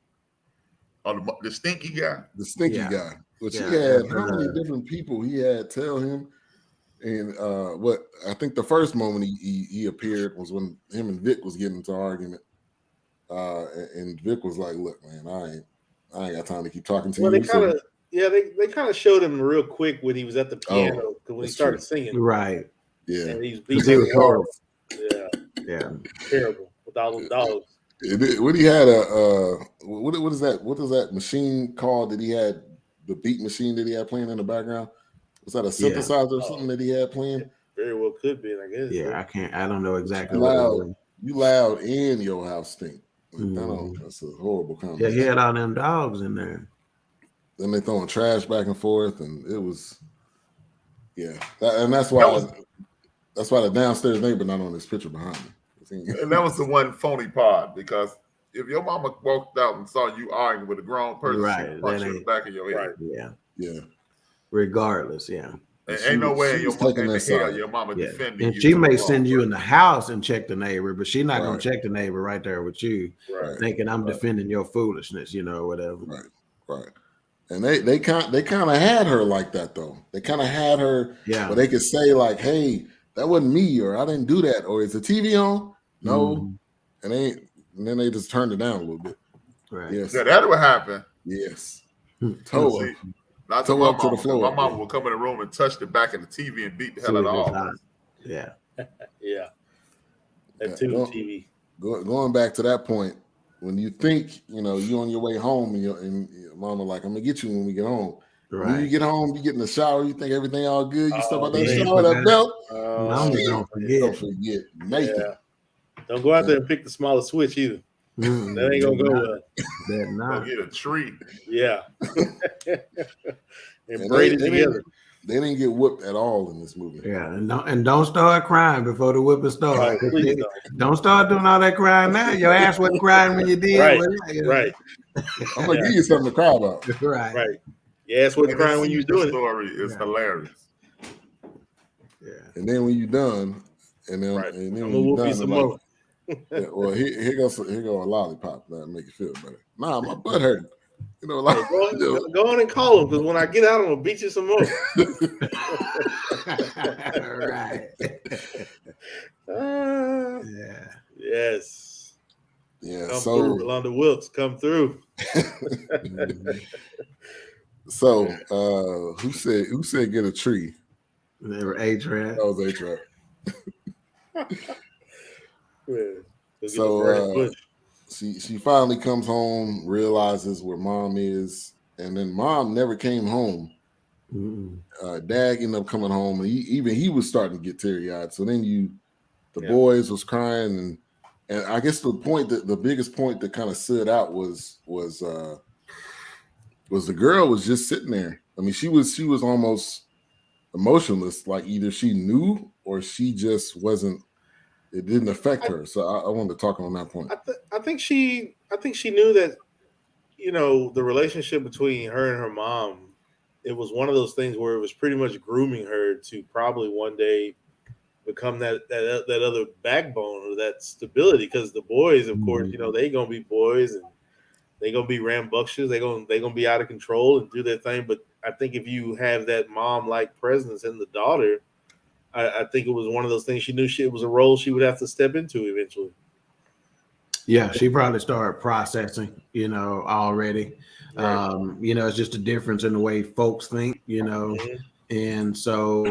Oh, the stinky guy? The stinky guy. Which he had how many different people he had tell him. And what I think the first moment he appeared was when him and Vic was getting into an argument. And Vic was like, look, man, I ain't got time to keep talking to you. They kind of showed him real quick when he was at the piano when he started singing. Right. Yeah. And he was beating horrible. Yeah. Terrible with all those dogs. What he had what is that? What is that machine called that he had? The beat machine that he had playing in the background? Was that a synthesizer or something that he had playing? Very well could be, I guess. Yeah, I don't know exactly. You loud and your house stink. That's a horrible comment. Yeah, he had all them dogs in there. Then they throwing trash back and forth, and it was, that's why the downstairs neighbor not on this picture behind me. And that was the one phony part, because if your mama walked out and saw you arguing with a grown person, she'd punch you in the back of your head. Yeah. Regardless, And ain't no way your mama defending and you. she may send you in the house and check the neighbor, but she's not gonna check the neighbor right there with you, thinking I'm defending your foolishness, whatever. Right. And they kind of had her like that though. They kind of had her, where they could say like, "Hey, that wasn't me," or "I didn't do that," or "Is the TV on?" No, and then they just turned it down a little bit. Right. Yes. Yeah, that's what happened. Yes. Toe up to the floor. My mama would come in the room and touch the back of the TV and beat the hell out of all. Yeah. That TV. Going back to that point, when you think you on your way home and your mama like, I'm gonna get you when we get home, When you get home, you get in the shower, you think everything all good. You step out that man, shower, that belt. Mama don't forget. Don't forget Nathan. Yeah. Don't go out there and pick the smallest switch either. That ain't gonna go well. Go get a tree. Yeah. and braid it together. They didn't get whooped at all in this movie. Yeah, and don't start crying before the whipping starts. Oh, please don't start doing all that crying now. Your ass wasn't crying when you did. Right. I'm gonna give you something to cry about. Right. Your ass wasn't crying when you was doing it. Story is hilarious. Yeah. And then when you're done, and then I'm gonna whoop you some more. Yeah, well, here goes a lollipop that make you feel better. Nah, my butt hurting. You know, like go on and call him, because when I get out, I'm gonna beat you some more. Right. Yeah. Yes. Yeah. Come so through, Rolanda Wilkes, come through. So who said get a tree? They were A-Trap. That was A-Trap. So she finally comes home, realizes where mom is, and then mom never came home. Dad ended up coming home, and he was starting to get teary-eyed. So then the boys was crying, and I guess the biggest point that kind of stood out was the girl was just sitting there. I mean, she was almost emotionless, like either she knew or she just wasn't. It didn't affect her. So I wanted to talk on that point. I think she knew that, the relationship between her and her mom, it was one of those things where it was pretty much grooming her to probably one day become that other backbone or that stability. Because the boys, of course, they gonna be boys and they gonna be rambunctious. They gonna be out of control and do their thing. But I think if you have that mom-like presence in the daughter, I think it was one of those things. She knew it was a role she would have to step into eventually. Yeah, she probably started processing, already. Right. It's just a difference in the way folks think, and so,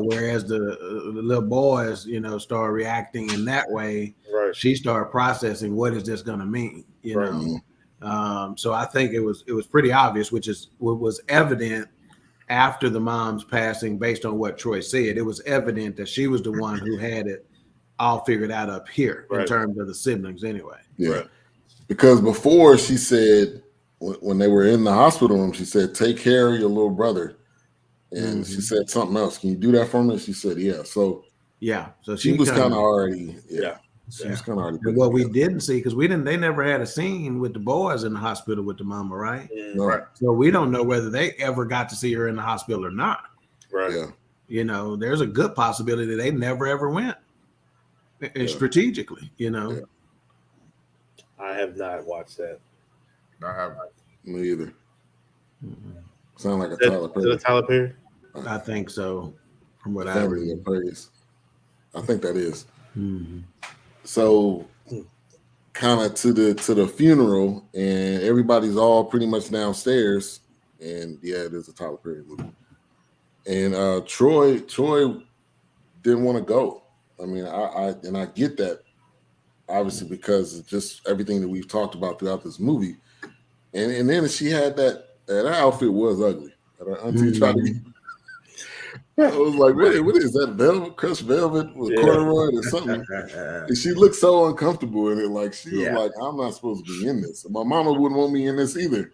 whereas the little boys, start reacting in that way, right. She started processing what is this going to mean, know. So I think it was pretty obvious, which is what was evident after the mom's passing, based on what Troy said. It was evident that she was the one who had it all figured out up here in terms of the siblings anyway. Yeah. Right. Because before she said, when they were in the hospital room, she said, take care of your little brother. And she said something else. Can you do that for me? She said, yeah. So so she was kind of already, She was kind of already. And what we didn't see, because they never had a scene with the boys in the hospital with the mama, right? No. Right. So we don't know whether they ever got to see her in the hospital or not. Right. Yeah. There's a good possibility they never ever went strategically, Yeah. I have not watched that. I haven't. Me either. Sound like a Tyler Perry. Is it a Tyler Perry? I think so. From what I Family of Perry's. I think that is. Mm-hmm. So, kind of to the funeral, and everybody's all pretty much downstairs, and it is a Tyler Perry movie. And Troy didn't want to go. I mean, I get that, obviously, because of just everything that we've talked about throughout this movie. And then she had that outfit was ugly. Her auntie tried to. I was like, what is that? Velvet, crushed velvet with corduroy or something? And she looked so uncomfortable in it. Like she was like, I'm not supposed to be in this. My mama wouldn't want me in this either.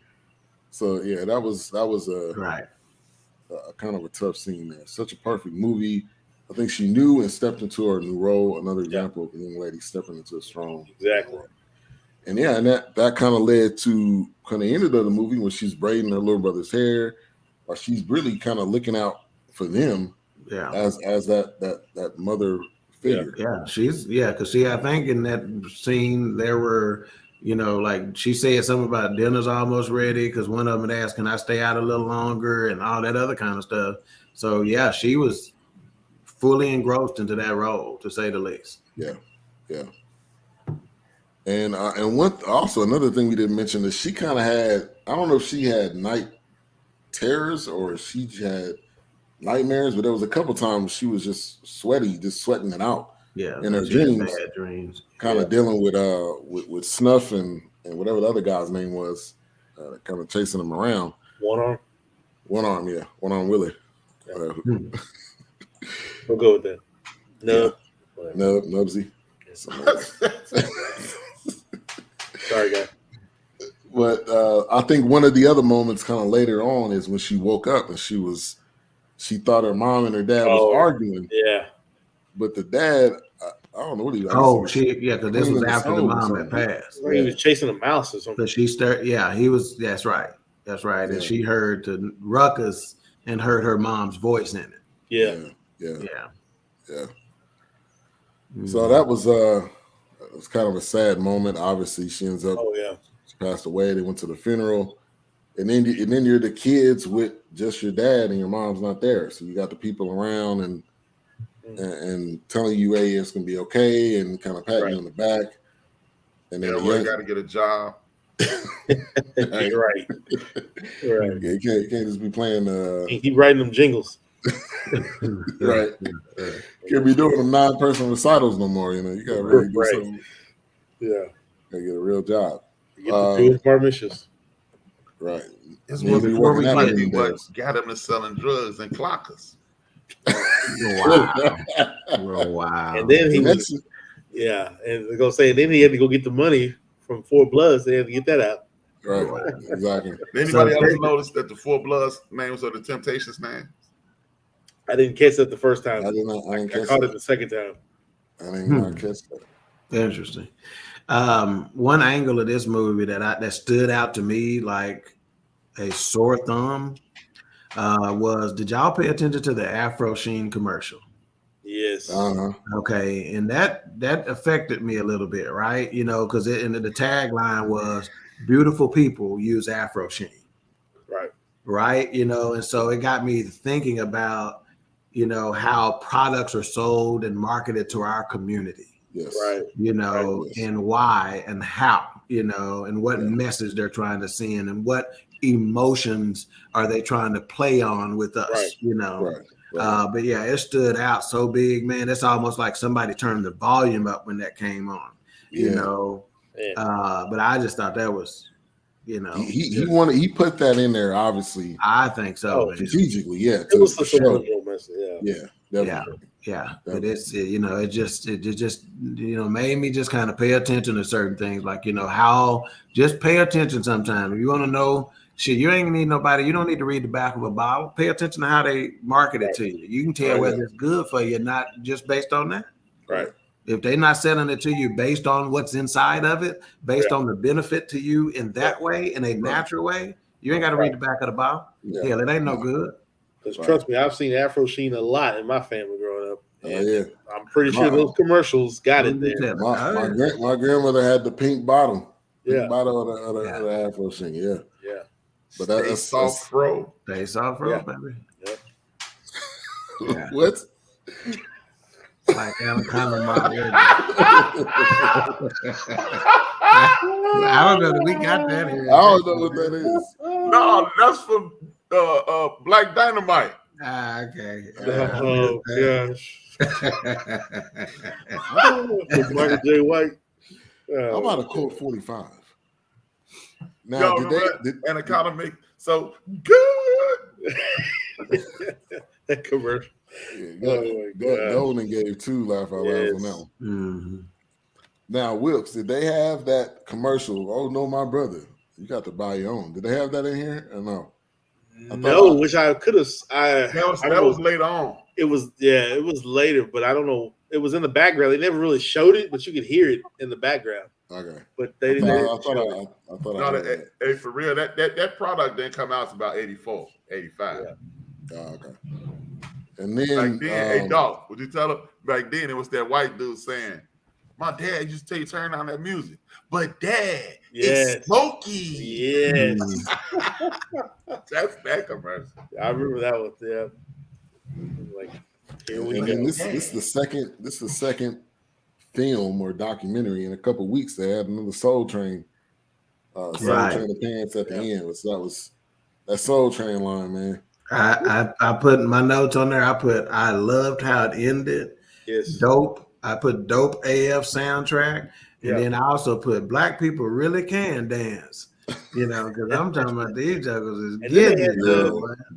So that was a kind of a tough scene there. Such a perfect movie. I think she knew and stepped into her new role. Another example of a young lady stepping into a strong role. And that kind of led to kind of the end of the movie when she's braiding her little brother's hair, or she's really kind of looking out for them as that mother figure. Because I think in that scene there were, like she said something about dinner's almost ready, because one of them asked, can I stay out a little longer, and all that other kind of stuff. So she was fully engrossed into that role, to say the least. Yeah. And also another thing we didn't mention is she kind of had, I don't know if she had night terrors or she had nightmares, but there was a couple times she was just sweating it out. Yeah, in her dreams, bad dreams, kind of dealing with Snuff and whatever the other guy's name was, kind of chasing him around. One Arm. One arm Willie. We'll go with that. No, Nubsy. Sorry, guys. But I think one of the other moments kind of later on is when she woke up and she thought her mom and her dad was arguing. Yeah. But the dad, I don't know what he was. Because this was after the mom had passed. He was chasing a mouse or something. But she started, he was, that's right. That's right. And she heard the ruckus and heard her mom's voice in it. Yeah. Mm-hmm. So that was it was kind of a sad moment. Obviously, she ends up she passed away. They went to the funeral. And then you're the kids with just your dad and your mom's not there. So you got the people around and telling you, hey, it's gonna be okay, and kind of patting you on the back. And then you got to get a job. Right. Yeah, you can't just be playing. Keep writing them jingles. Right. Can't be doing them 9-person recitals no more. You know, you got to really do something. Yeah. Got to get a real job. Get the field permissions. Right. It's what got him to selling drugs and clockers. Wow. And then he was, and they're gonna say, and then he had to go get the money from Four Bloods. They had to get that out. Right. Exactly. Anybody else notice that the Four Bloods names are the Temptations names? I didn't catch that the first time. I caught it the second time. I didn't catch that. Interesting. One angle of this movie that stood out to me like a sore thumb was, did y'all pay attention to the Afro Sheen commercial? Yes. Okay, and that affected me a little bit, right? You know, because the tagline was "Beautiful people use Afro Sheen." Right. You know, and so it got me thinking about, you know, how products are sold and marketed to our community. Yes. Right. You know, and why and how, you know, and what message they're trying to send and what emotions are they trying to play on with us, you know. Right. But yeah, it stood out so big, man. It's almost like somebody turned the volume up when that came on, you know. But I just thought that was, you know, he put that in there, obviously. I think so. Strategically, it was the show. Definitely. But it's, you know, it just, you know, made me just kind of pay attention to certain things, like, you know, how just pay attention sometimes. If you want to know, shit, you ain't need nobody. You don't need to read the back of a bottle. Pay attention to how they market it to you. You can tell whether it's good for you, not just based on that. Right. If they're not selling it to you based on what's inside of it, based on the benefit to you in that way, in a natural way, you ain't got to read the back of the bottle. Hell, it ain't no good. Because trust me, I've seen Afro Sheen a lot in my family growing up. And I'm pretty sure those commercials got it there. My grandmother had the pink bottle. Bottle of the Afro Sheen. Yeah. But that's soft fro. They soft fro, baby. Yeah. What? Like Anaconda Margarita. I don't know that we got that here. I don't know what that is. No, that's from Black Dynamite. Okay. Oh gosh. Michael J. White. I'm about to quote 45. Now, did Anaconda make so good? That commercial. Golden gave 2 laugh out loud on that one. Mm-hmm. Now, Wilkes, did they have that commercial? Oh no, my brother, you got to buy your own. Did they have that in here or no? No, which I could have. That was later on. It was later, but I don't know. It was in the background. They never really showed it, but you could hear it in the background. Okay, but they didn't. I thought. Hey, for real, that product didn't come out about 84, 85. Yeah. Okay. And then, back then, hey dog, would you tell them? Back then, it was that white dude saying, "My dad used to tell you turn on that music, but Dad, it's smoky." Yes, that's that commercial. I remember that one. Yeah, like here we go. This is the second film or documentary in a couple of weeks. They had another Soul Train, Train appearance at the end. So that was that Soul Train line, man. I put my notes on there. I loved how it ended. Yes. Dope. I put dope AF soundtrack. And then I also put Black people really can dance. Because I'm talking about these jokers is And then getting they had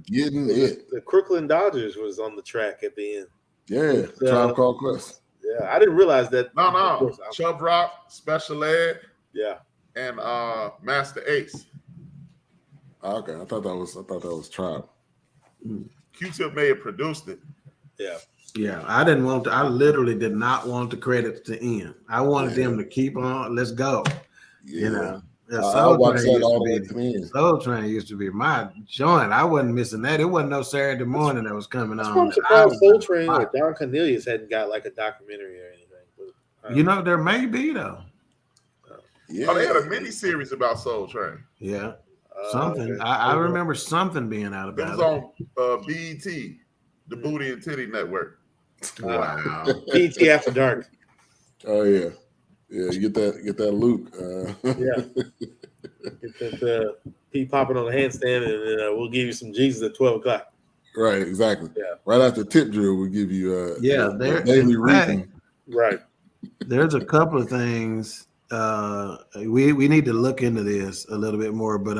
getting it. The Crooklyn Dodgers was on the track at the end. Yeah, Tribe Called Quest. Yeah, I didn't realize that. No. Chubb Rock, Special Ed, Yeah, and Master Ace. Okay, I thought that was Tribe. Q-Tip may have produced it. Yeah. Yeah, I literally did not want the credits to end. I wanted them to keep on. Let's go. Yeah. Soul watched Train that all the way to the end. Soul Train used to be my joint. I wasn't missing that. It wasn't no Saturday morning that was coming on. I'm surprised Soul Train or Don Cornelius hadn't got like a documentary or anything. But, there may be though. Yeah, they had a mini series about Soul Train. Yeah, something. Okay. I remember something being out about it. It was on BET, the Booty and Titty Network. Wow. BET After Dark. Oh yeah. Yeah, you get that Luke. Yeah. Get that P popping on the handstand, and then we'll give you some Jesus at 12 o'clock. Right, exactly. Yeah. Right after tip drill, we'll give you there daily reading. Right. There's a couple of things we need to look into this a little bit more, but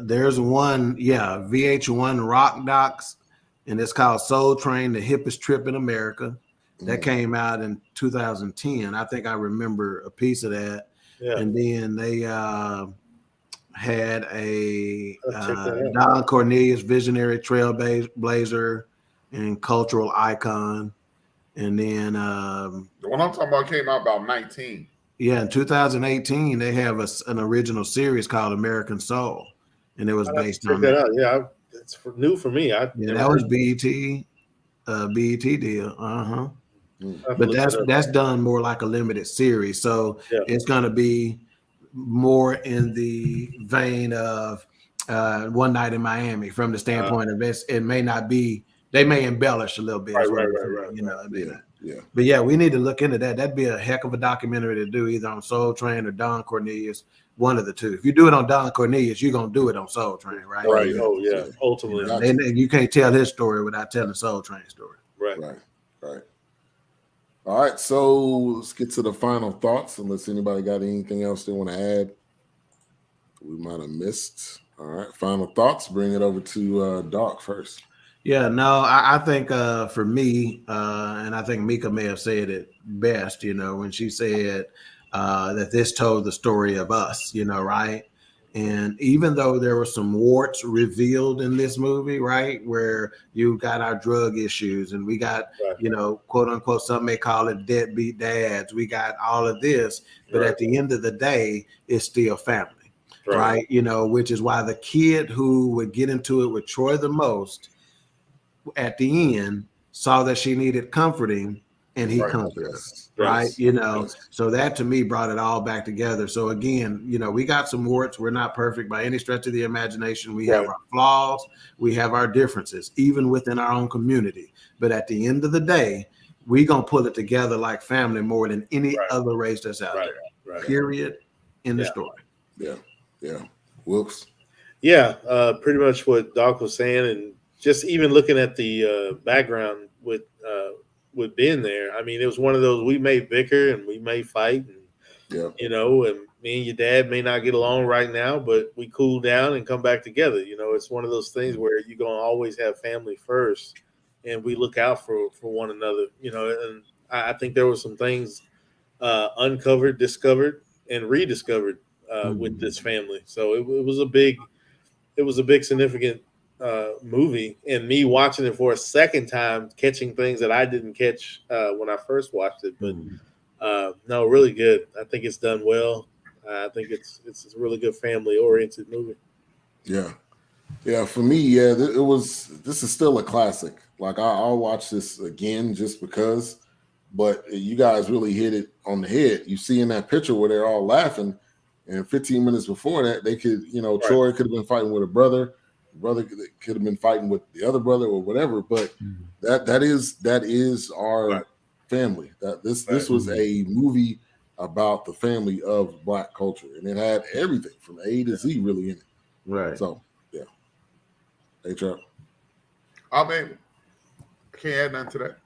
there's one, VH1 Rock Docs, and it's called Soul Train: The Hippest Trip in America. That came out in 2010. I think I remember a piece of that. Yeah. And then they had a Don Cornelius, visionary trailblazer and cultural icon. And then the one I'm talking about came out about 19. Yeah, in 2018, they have an original series called American Soul, and it was based on that. Yeah, it's new for me. That was BET deal. But that's done more like a limited series, so it's going to be more in the vein of One Night in Miami, from the standpoint of it may not be. They may embellish a little bit, Right. But yeah, we need to look into that. That'd be a heck of a documentary to do, either on Soul Train or Don Cornelius, one of the two. If you do it on Don Cornelius, you're gonna do it on Soul Train, right? Right. Oh yeah. Ultimately, you can't tell his story without telling Soul Train story. Right. All right, so let's get to the final thoughts. Unless anybody got anything else they want to add, we might have missed. All right, final thoughts. Bring it over to Doc first. Yeah, no, I think for me, and I think Mika may have said it best, when she said that this told the story of us, right? And even though there were some warts revealed in this movie, right, where you got our drug issues and we got, quote unquote, some may call it deadbeat dads. We got all of this, but at the end of the day, it's still family, right? Which is why the kid who would get into it with Troy the most at the end saw that she needed comforting, and he comforted her, right? So that to me brought it all back together. So again, we got some warts. We're not perfect by any stretch of the imagination. We have our flaws. We have our differences, even within our own community. But at the end of the day, we're going to pull it together like family more than any other race that's out there. Period. In the story. Yeah. Whoops. Yeah. Pretty much what Doc was saying, and just even looking at the background with Ben there, I mean, it was one of those, we may bicker and we may fight, and and me and your dad may not get along right now, but we cool down and come back together. It's one of those things where you're gonna always have family first, and we look out for one another. And I think there were some things uncovered, discovered, and rediscovered with this family. So it was a big significant movie, and me watching it for a second time, catching things that I didn't catch when I first watched it. But no, really good. I think it's done well. I think it's a really good family oriented movie. Yeah. For me, this is still a classic. Like I'll watch this again just because. But you guys really hit it on the head. You see in that picture where they're all laughing, and 15 minutes before that, they could, Troy could have been fighting with a brother could have been fighting with the other brother or whatever. But that is our family. That this was a movie about the family of Black culture, and it had everything from A to Z really in it. Right. So Trap. I mean, I can't add nothing to that.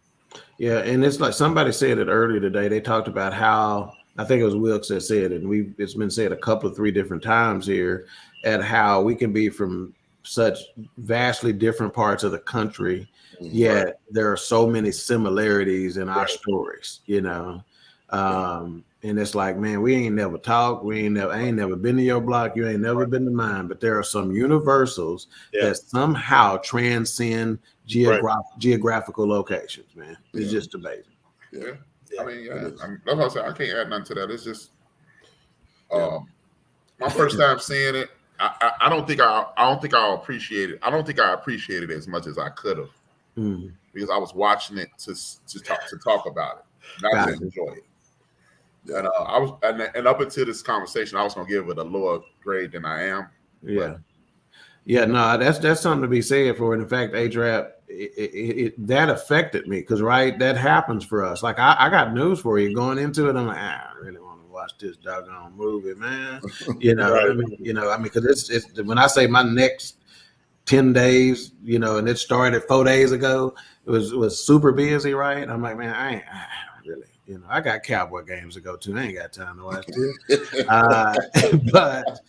Yeah, and it's like somebody said it earlier today. They talked about how I think it was Wilkes that said it, and it's been said a couple of 3 different times here, at how we can be from such vastly different parts of the country, yet there are so many similarities in our stories, you know. And it's like, man, we ain't never talked. I ain't never been to your block. You ain't never been to mine. But there are some universals that somehow transcend geographical locations, man. It's just amazing. Yeah. I mean, that's what I said. I can't add nothing to that. It's just my first time seeing it. I don't think I appreciate it. I don't think I appreciated it as much as I could have, because I was watching it to talk about it, not to enjoy it. And I was, and up until this conversation, I was gonna give it a lower grade than I am. No, that's something to be said for it. In fact, A-Trap, that affected me, because that happens for us. Like I got news for you. Going into it, I'm like, I really want to watch this doggone movie, man. You know, because it's when I say my next 10 days, you know, and it started 4 days ago, it was super busy, right? I'm like, man, I really, you know, I got Cowboy games to go to. I ain't got time to watch this. But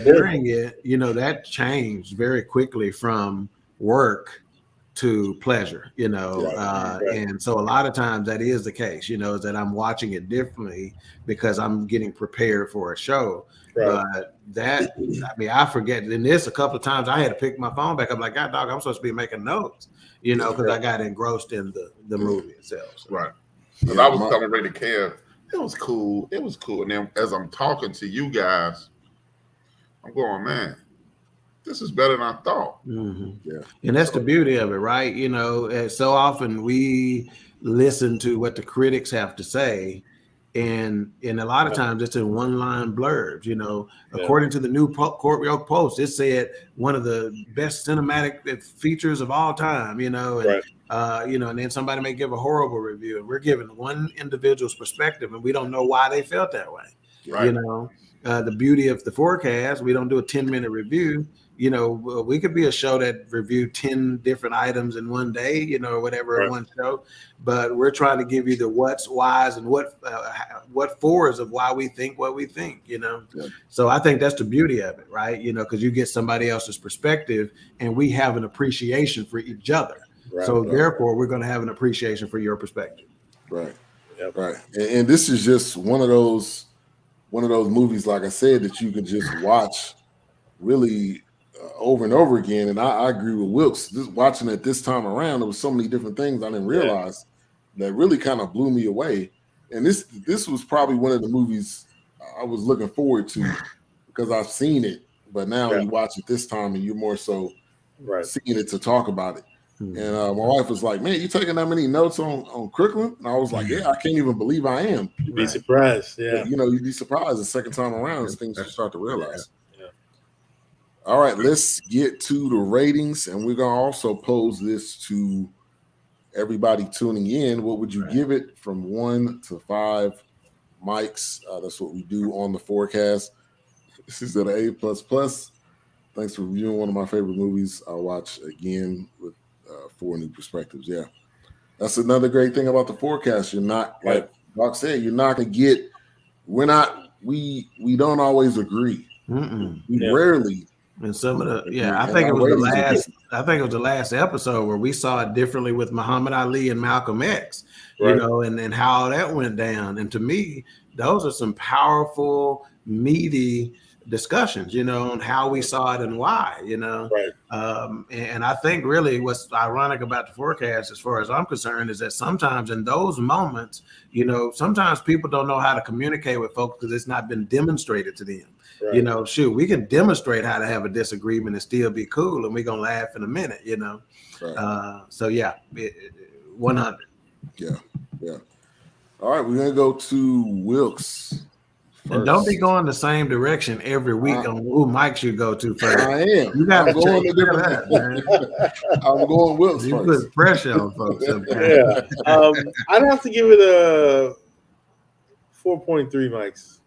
during it, you know, that changed very quickly from work to pleasure, you know. And so a lot of times that is the case, you know, is that I'm watching it differently because I'm getting prepared for a show. But that, I mean, I forget. In this, a couple of times I had to pick my phone back up, like, God, dog, I'm supposed to be making notes, you know, because I got engrossed in the movie itself. So. Right. And I was telling Ray to Kev, it was cool. It was cool. And then as I'm talking to you guys, I'm going, man, this is better than I thought. And that's the beauty of it, right? You know, so often we listen to what the critics have to say, and a lot of times it's in one-line blurbs. You know, according to the new Courtyard Post, it said one of the best cinematic features of all time. You know, and you know, and then somebody may give a horrible review, and we're giving one individual's perspective, and we don't know why they felt that way. You know, the beauty of the Fourcast, we don't do a 10-minute review. You know, we could be a show that reviewed 10 different items in one day, you know, or whatever in one show, but we're trying to give you the what's, whys, and what fors of why we think what we think, you know. So I think that's the beauty of it, right? You know, because you get somebody else's perspective, and we have an appreciation for each other. So therefore, we're going to have an appreciation for your perspective. Right. And this is just one of those movies, like I said, that you could just watch really over and over again. And I agree with Wilkes. Just watching it this time around, there was so many different things I didn't realize that really kind of blew me away. And this was probably one of the movies I was looking forward to, because I've seen it, but now you watch it this time and you're more so seeing it to talk about it. And my wife was like, man, you taking that many notes on Crookland? And I was like, yeah, I can't even believe I am. You'd be surprised. But, you know, you'd be surprised the second time around as things you start to realize. All right, let's get to the ratings. And we're going to also pose this to everybody tuning in. What would you give it from 1 to 5 mics? That's what we do on the Fourcast. This is at an A++. Thanks for reviewing one of my favorite movies. I'll watch again with 4 new perspectives. Yeah, that's another great thing about the Fourcast. You're not, like Doc said, you're not going to get. We don't always agree. We rarely. And some of the I think it was the last episode where we saw it differently with Muhammad Ali and Malcolm X, you know, and how that went down. And to me, those are some powerful, meaty discussions, you know, on how we saw it and why, you know. And I think really what's ironic about the Fourcast, as far as I'm concerned, is that sometimes in those moments, you know, sometimes people don't know how to communicate with folks because it's not been demonstrated to them. You know, shoot, we can demonstrate how to have a disagreement and still be cool, and we're gonna laugh in a minute, you know. So yeah, 100. Yeah. All right, we're gonna go to Wilkes first. And don't be going the same direction every week on who Mike should go to first. I am. You got to change that, man. I'm going Wilkes you first. Put pressure on folks. I'd have to give it a 4.3 mics.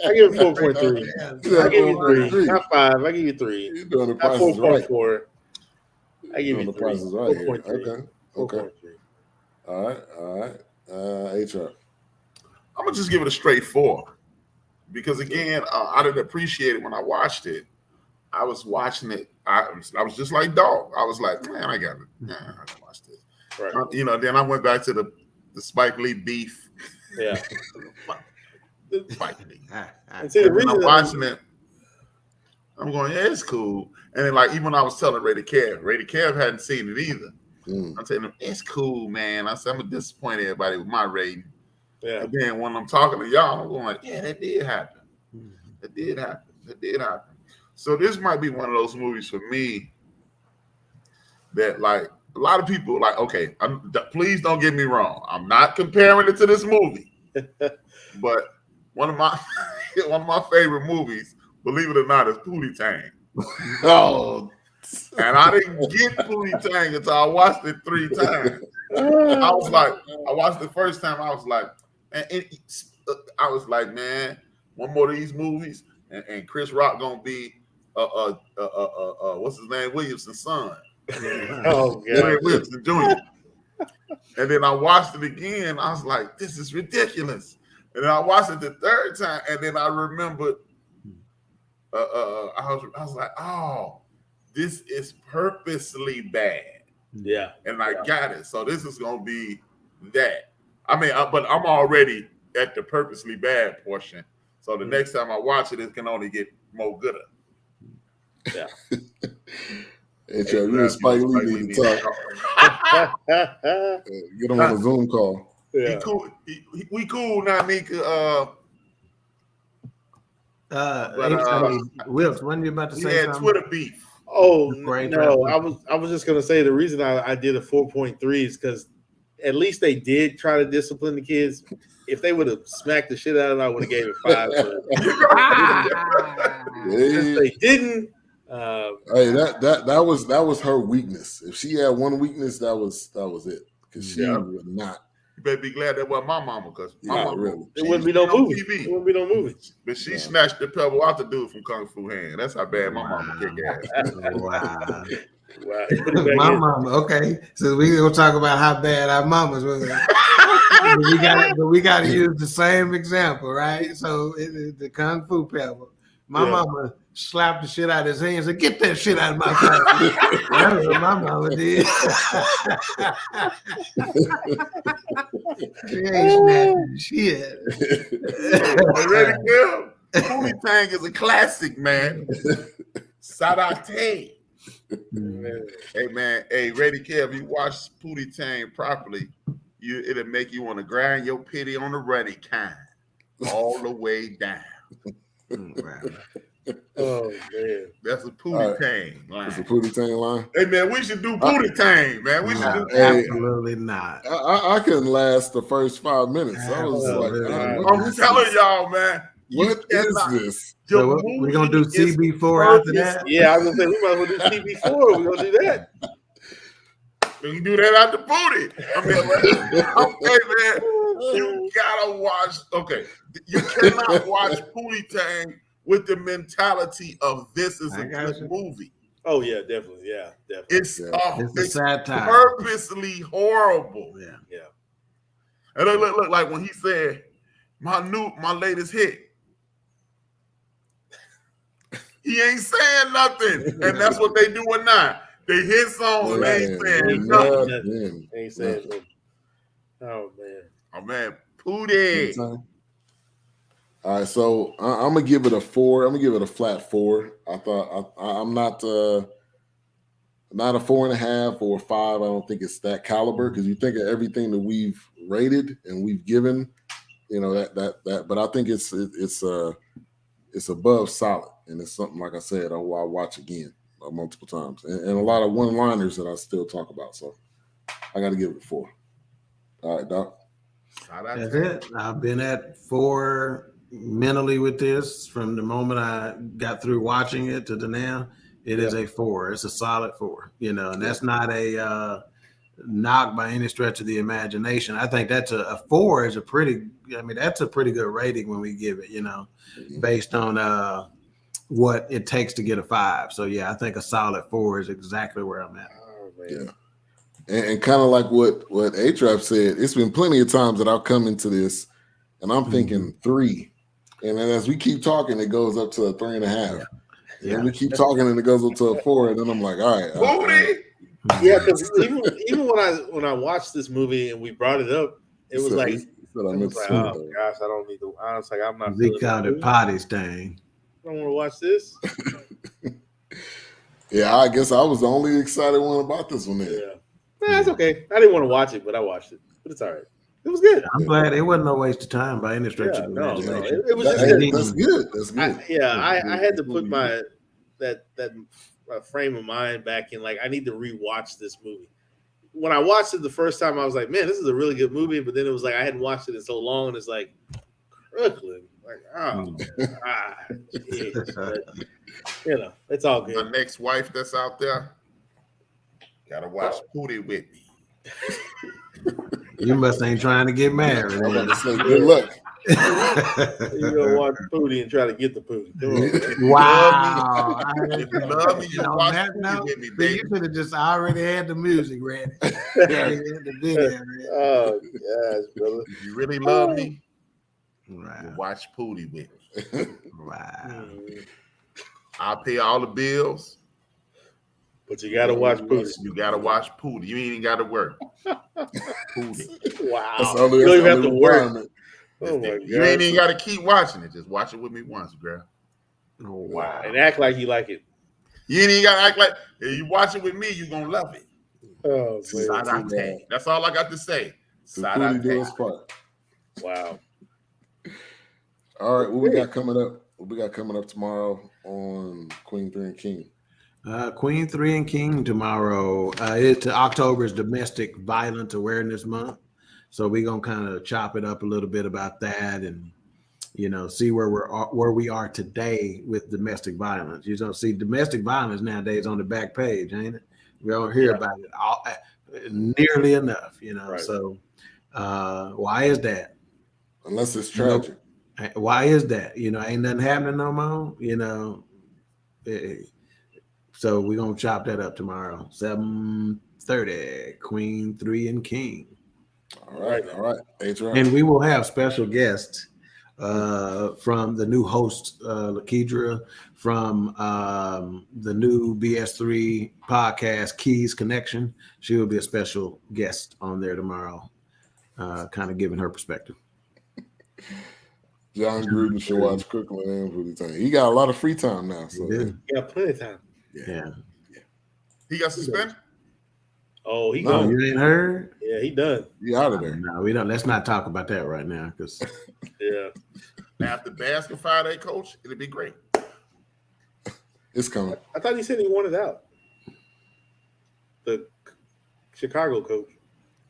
I give it 4.3. I give you 3, not 5. I give you 3. You're doing the not 4.4. I give you the 3. prices right here. Okay. 4.3. All right. A-Trap. I'm gonna just give it a straight 4 because again, I didn't appreciate it when I watched it. I was watching it. I was just like dog. I was like, man, I got it. Yeah, I can watch this. Right. Then I went back to the Spike Lee beef. Yeah. Spike Lee. And see, the reason I'm watching it, I'm going, yeah, it's cool. And then like even when I was telling Ray Kev hadn't seen it either. I'm telling him, it's cool, man. I said, I'm gonna disappoint everybody with my rating. Yeah. And then when I'm talking to y'all, I'm going like, yeah, that did happen. That did happen. So this might be one of those movies for me that like a lot of people like, okay, please don't get me wrong. I'm not comparing it to this movie. But one of my favorite movies, believe it or not, is Pootie Tang. Oh, and I didn't get Pootie Tang until I watched it 3 times. I watched it first time. I was like, man, one more of these movies, and Chris Rock gonna be what's his name, Williamson's son. Oh, God. Williamson Jr. And then I watched it again. I was like, this is ridiculous. And then I watched it the 3rd time, and then I remembered. I was like, oh, this is purposely bad. Yeah. And I got it. So this is gonna be that. I mean, but I'm already at the purposely bad portion. So the next time I watch it, it can only get more gooder. Yeah. Hey, Joe, you and Spike Lee need to talk. Get him on a Zoom call. Yeah. He cool. We cool now, Mika. Wilkes, when you about to say something? Twitter beef. Oh no, I was just gonna say the reason I did a 4.3 is because at least they did try to discipline the kids. If they would have smacked the shit out of it, I would have gave it 5. Since they didn't. Hey, that was her weakness. If she had one weakness, that was it. Because she would not. You better be glad that wasn't my mama, because my mama really. It wouldn't be no movie. TV. It wouldn't be no movie. But she snatched the pebble out the dude from Kung Fu Hand. That's how bad my mama kicked ass. Wow. My mama. Okay, so we gonna talk about how bad our mamas were. but we got to use the same example, right? So the Kung Fu pebble. My mama slapped the shit out of his hands and said, "Get that shit out of my face." That's what my mama did. She ain't snapping shit. Ready, girl? Pootie Tang is a classic, man. Sadate. Hey, man. Hey, Ready, Kev, you watch Pootie Tang properly, it'll make you want to grind your pity on the ruddy kind all the way down. Oh man, that's a Pootie Tang line. That's a Pootie Tang line. Hey man, we should do Pootie Tang, man. We should do absolutely not. I couldn't last the first 5 minutes. I was I'm telling y'all, man. What is this? So we're gonna do CB4 after that? Yeah, I was gonna say we might as well do CB4. We're gonna do that. We can do that after Pootie. I mean, okay, man. You gotta watch. Okay, you cannot watch Pootie Tang with the mentality of this is a good movie. Oh yeah, definitely. Yeah, definitely. It's a satire. Purposely horrible. Yeah. And look like when he said, my latest hit. He ain't saying nothing. And that's what they doing now. They hit songs and they ain't saying nothing. Ain't saying nothing. Oh man. Oh man, Pootie. All right, so I'm gonna give it a 4. I'm gonna give it a flat 4. I thought I'm not a 4.5 or a 5. I don't think it's that caliber because you think of everything that we've rated and we've given, that. But I think it's above solid, and it's something like I said I'll watch again multiple times, and a lot of one-liners that I still talk about. So I got to give it a 4. All right, Doc. That's it. I've been at 4 mentally with this from the moment I got through watching it to the now. It is a 4. It's a solid 4, and that's not a knock by any stretch of the imagination. I think that's a 4 is that's a pretty good rating when we give it, based on what it takes to get a 5. So yeah, I think a solid 4 is exactly where I'm at. Oh, man. Yeah. And kind of like what A-Trap said, it's been plenty of times that I'll come into this and I'm thinking 3. And then as we keep talking, it goes up to a 3.5. Yeah. And we keep talking, and it goes up to a 4. And then I'm like, all right. Booty. Yeah, because even when I watched this movie and we brought it up, it was like, I was like, oh gosh, I don't need to. I was like, I'm not. They called it potty stain. I don't want to watch this. Yeah, I guess I was the only excited one about this one. Yeah, that's okay. I didn't want to watch it, but I watched it. But it's all right. It was good. I'm glad it wasn't no waste of time by any stretch of the imagination. It was just good. That's good. That's good. I had to put my that frame of mind back in. Like, I need to rewatch this movie. When I watched it the first time, I was like, man, this is a really good movie. But then it was like I hadn't watched it in so long, and it's like Crooklyn. Like, oh, geez. But, it's all good. The next wife that's out there, gotta watch Pootie with me. You must ain't trying to get married. I'm about to say, good luck. You're gonna watch Pootie and try to get the Pootie. Wow. If you love me, you watch Pootie with me, baby. You could have just already had the music ready. The video ready. Oh gosh, brother. If you really love me, Wow. you watch Pootie with me. Wow. I'll pay all the bills. But you gotta watch Pootie. You gotta watch Pootie. You ain't even gotta work. Pootie. Wow. You don't even have to work. Oh my God. You ain't even gotta keep watching it. Just watch it with me once, girl. Oh, wow. And act like you like it. You ain't even gotta act like if you watch it with me, you gonna love it. Oh, Sadate. That's all I got to say. Pootie do his Sadate. part. wow. All right, what we got coming up? What we got coming up tomorrow on Queen 3 and King? Queen 3 and King tomorrow. It's October's Domestic Violence Awareness Month. So we're gonna kind of chop it up a little bit about that and see where we are today with domestic violence. You don't see domestic violence nowadays on the back page, ain't it? We don't hear about it nearly enough, Right. So why is that? Unless it's tragic. Why is that? Ain't nothing happening no more, so we're gonna chop that up tomorrow, 7:30, Queen 3 and King. All right. And we will have special guests from the new host, Lakedra, from the new BS3 podcast, Keys Connection. She will be a special guest on there tomorrow, kind of giving her perspective. John Gruden should watch Crooklyn and Pootie Tang. He got a lot of free time now. So You got plenty of time. Yeah. He got suspended? Oh, he Oh, gone. you ain't heard? Yeah, he done. he out of there. No, we don't. Let's not talk about that right now, because Yeah. Now, if the basketball 5-day coach, it'd be great. It's coming. I thought he said he wanted out. The Chicago coach.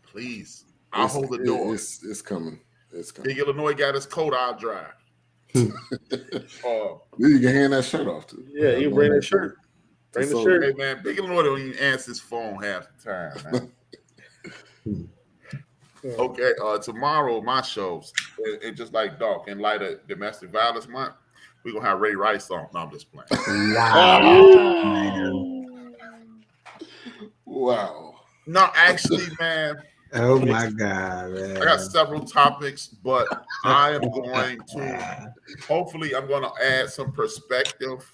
Please. I'll hold the door. It's coming. It's coming. Big Illinois got his coat, I'll drive. You can hand that shirt off to. Yeah, you bring that shirt. Bring the shirt. Hey, man, Big Illinois don't even answer his phone half the time, man. Okay, tomorrow, my shows, it just like Doc, in light of Domestic Violence Month, we're going to have Ray Rice on. No, I'm just playing. Wow. No, actually, man, oh my God, man. I got several topics, but I am going to, hopefully, I'm going to add some perspective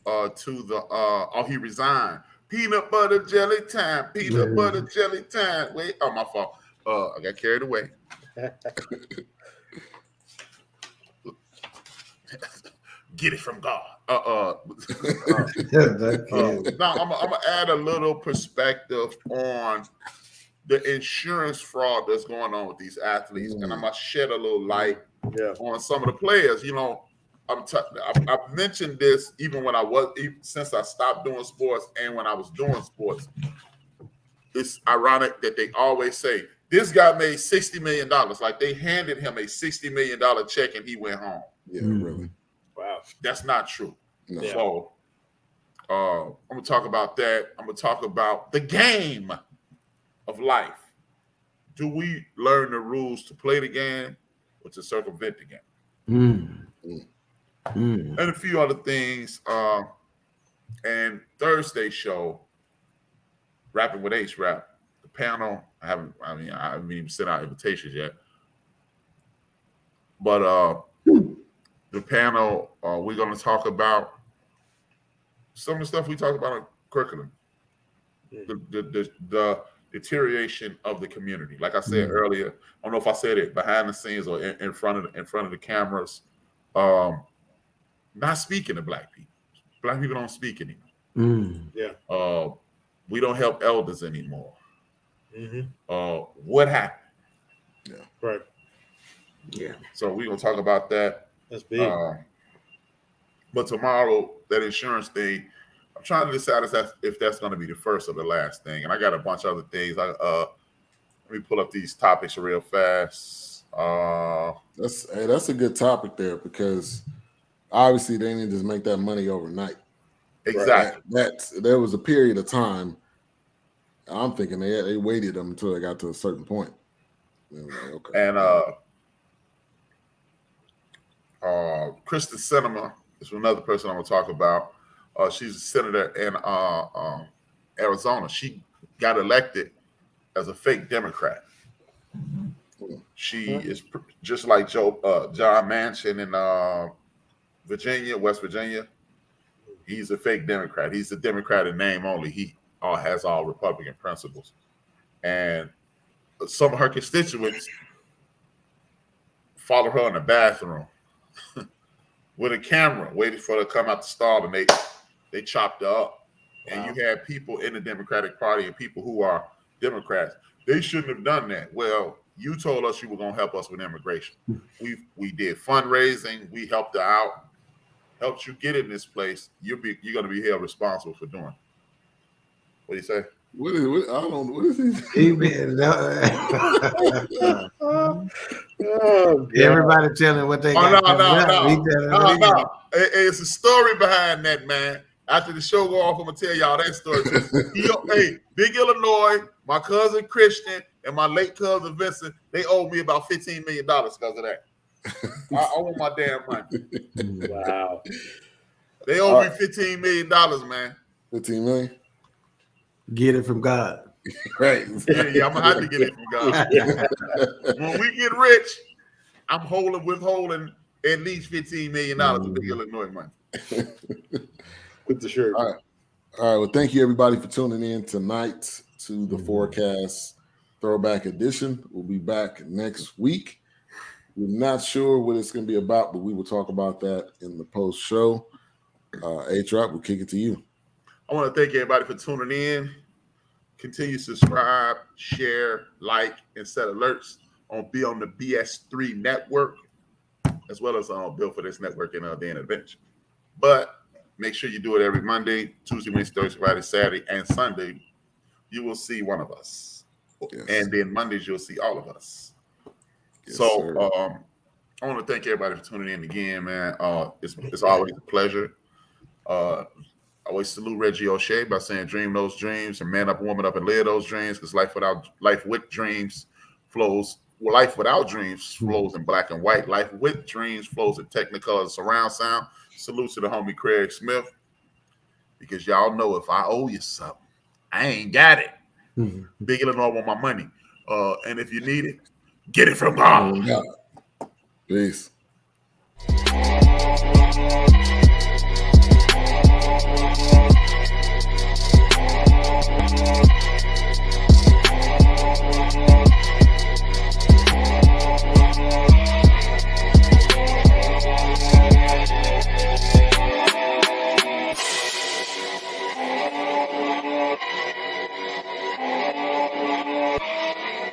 to the, he resigned. Peanut butter jelly time. Peanut butter jelly time. Wait, my fault. I got carried away. Get it from God. No, I'm gonna add a little perspective on the insurance fraud that's going on with these athletes, and I'm gonna shed a little light on some of the players. I've mentioned this even since I stopped doing sports and when I was doing sports. It's ironic that they always say this guy made $60 million. Like they handed him a $60 million check and he went home. Yeah, really. Wow. That's not true. No. So I'm gonna talk about that. I'm gonna talk about the game of life. Do we learn the rules to play the game or to circumvent the game? And a few other things. And Thursday show, Rapping with H Rap, the panel. I haven't even sent out invitations yet. But the panel, we're going to talk about some of the stuff we talked about in Crookland. The deterioration of the community. Like I said earlier, I don't know if I said it behind the scenes or in front of the cameras. Not speaking to Black people. Black people don't speak anymore. Yeah. We don't help elders anymore. What happened? Yeah. Right. Yeah. So we're gonna talk about that. That's big. But tomorrow, that insurance thing, I'm trying to decide if that's going to be the first or the last thing. And I got a bunch of other things. Let me pull up these topics real fast. That's a good topic there, because obviously they didn't just make that money overnight. Exactly. There was a period of time. I'm thinking they waited them until they got to a certain point. Like, okay. And Kristen Sinema is another person I'm going to talk about. She's a senator in Arizona. She got elected as a fake Democrat. She is just like John Manchin in Virginia, West Virginia. He's a fake Democrat. He's a Democrat in name only. He has all Republican principles. And some of her constituents follow her in the bathroom with a camera, waiting for her to come out the stall, and they chopped her up. Wow. And you had people in the Democratic Party and people who are Democrats. They shouldn't have done that. Well, you told us you were going to help us with immigration. We did fundraising. We helped her out, helped you get in this place. You're going to be held responsible for doing it. What do you say? What is he? Everybody telling what they got. No. It's a story behind that, man. After the show go off, I'm going to tell y'all that story too. Hey, Big Illinois, my cousin Christian, and my late cousin Vincent, they owe me about $15 million because of that. I owe my damn money. Wow. They owe me $15 million, man. 15 million? Get it from God. Right. Yeah, I'm going to have to get it from God. When we get rich, I'm withholding at least $15 million of Big Illinois money. With the shirt. All right. Well, thank you everybody for tuning in tonight to the Fourcast Throwback Edition. We'll be back next week. We're not sure what it's going to be about, but we will talk about that in the post show. A-Trap, we'll kick it to you. I want to thank everybody for tuning in. Continue to subscribe, share, like, and set alerts on the BS3 network, as well as on Built for This network and the intervention. But make sure you do it every Monday, Tuesday, Wednesday, Thursday, Friday, Saturday, and Sunday. You will see one of us. Yes. And then Mondays, you'll see all of us. Yes, so I want to thank everybody for tuning in again, man. It's always a pleasure. I always salute Reggie O'Shea by saying dream those dreams and man up, woman up, and live those dreams, because life with dreams flows. Well, life without dreams flows in black and white. Life with dreams flows in Technicolor and surround sound. Salute to the homie Craig Smith, because y'all know if I owe you something, I ain't got it. Big Illinois want my money. And if you need it, get it from God. Peace.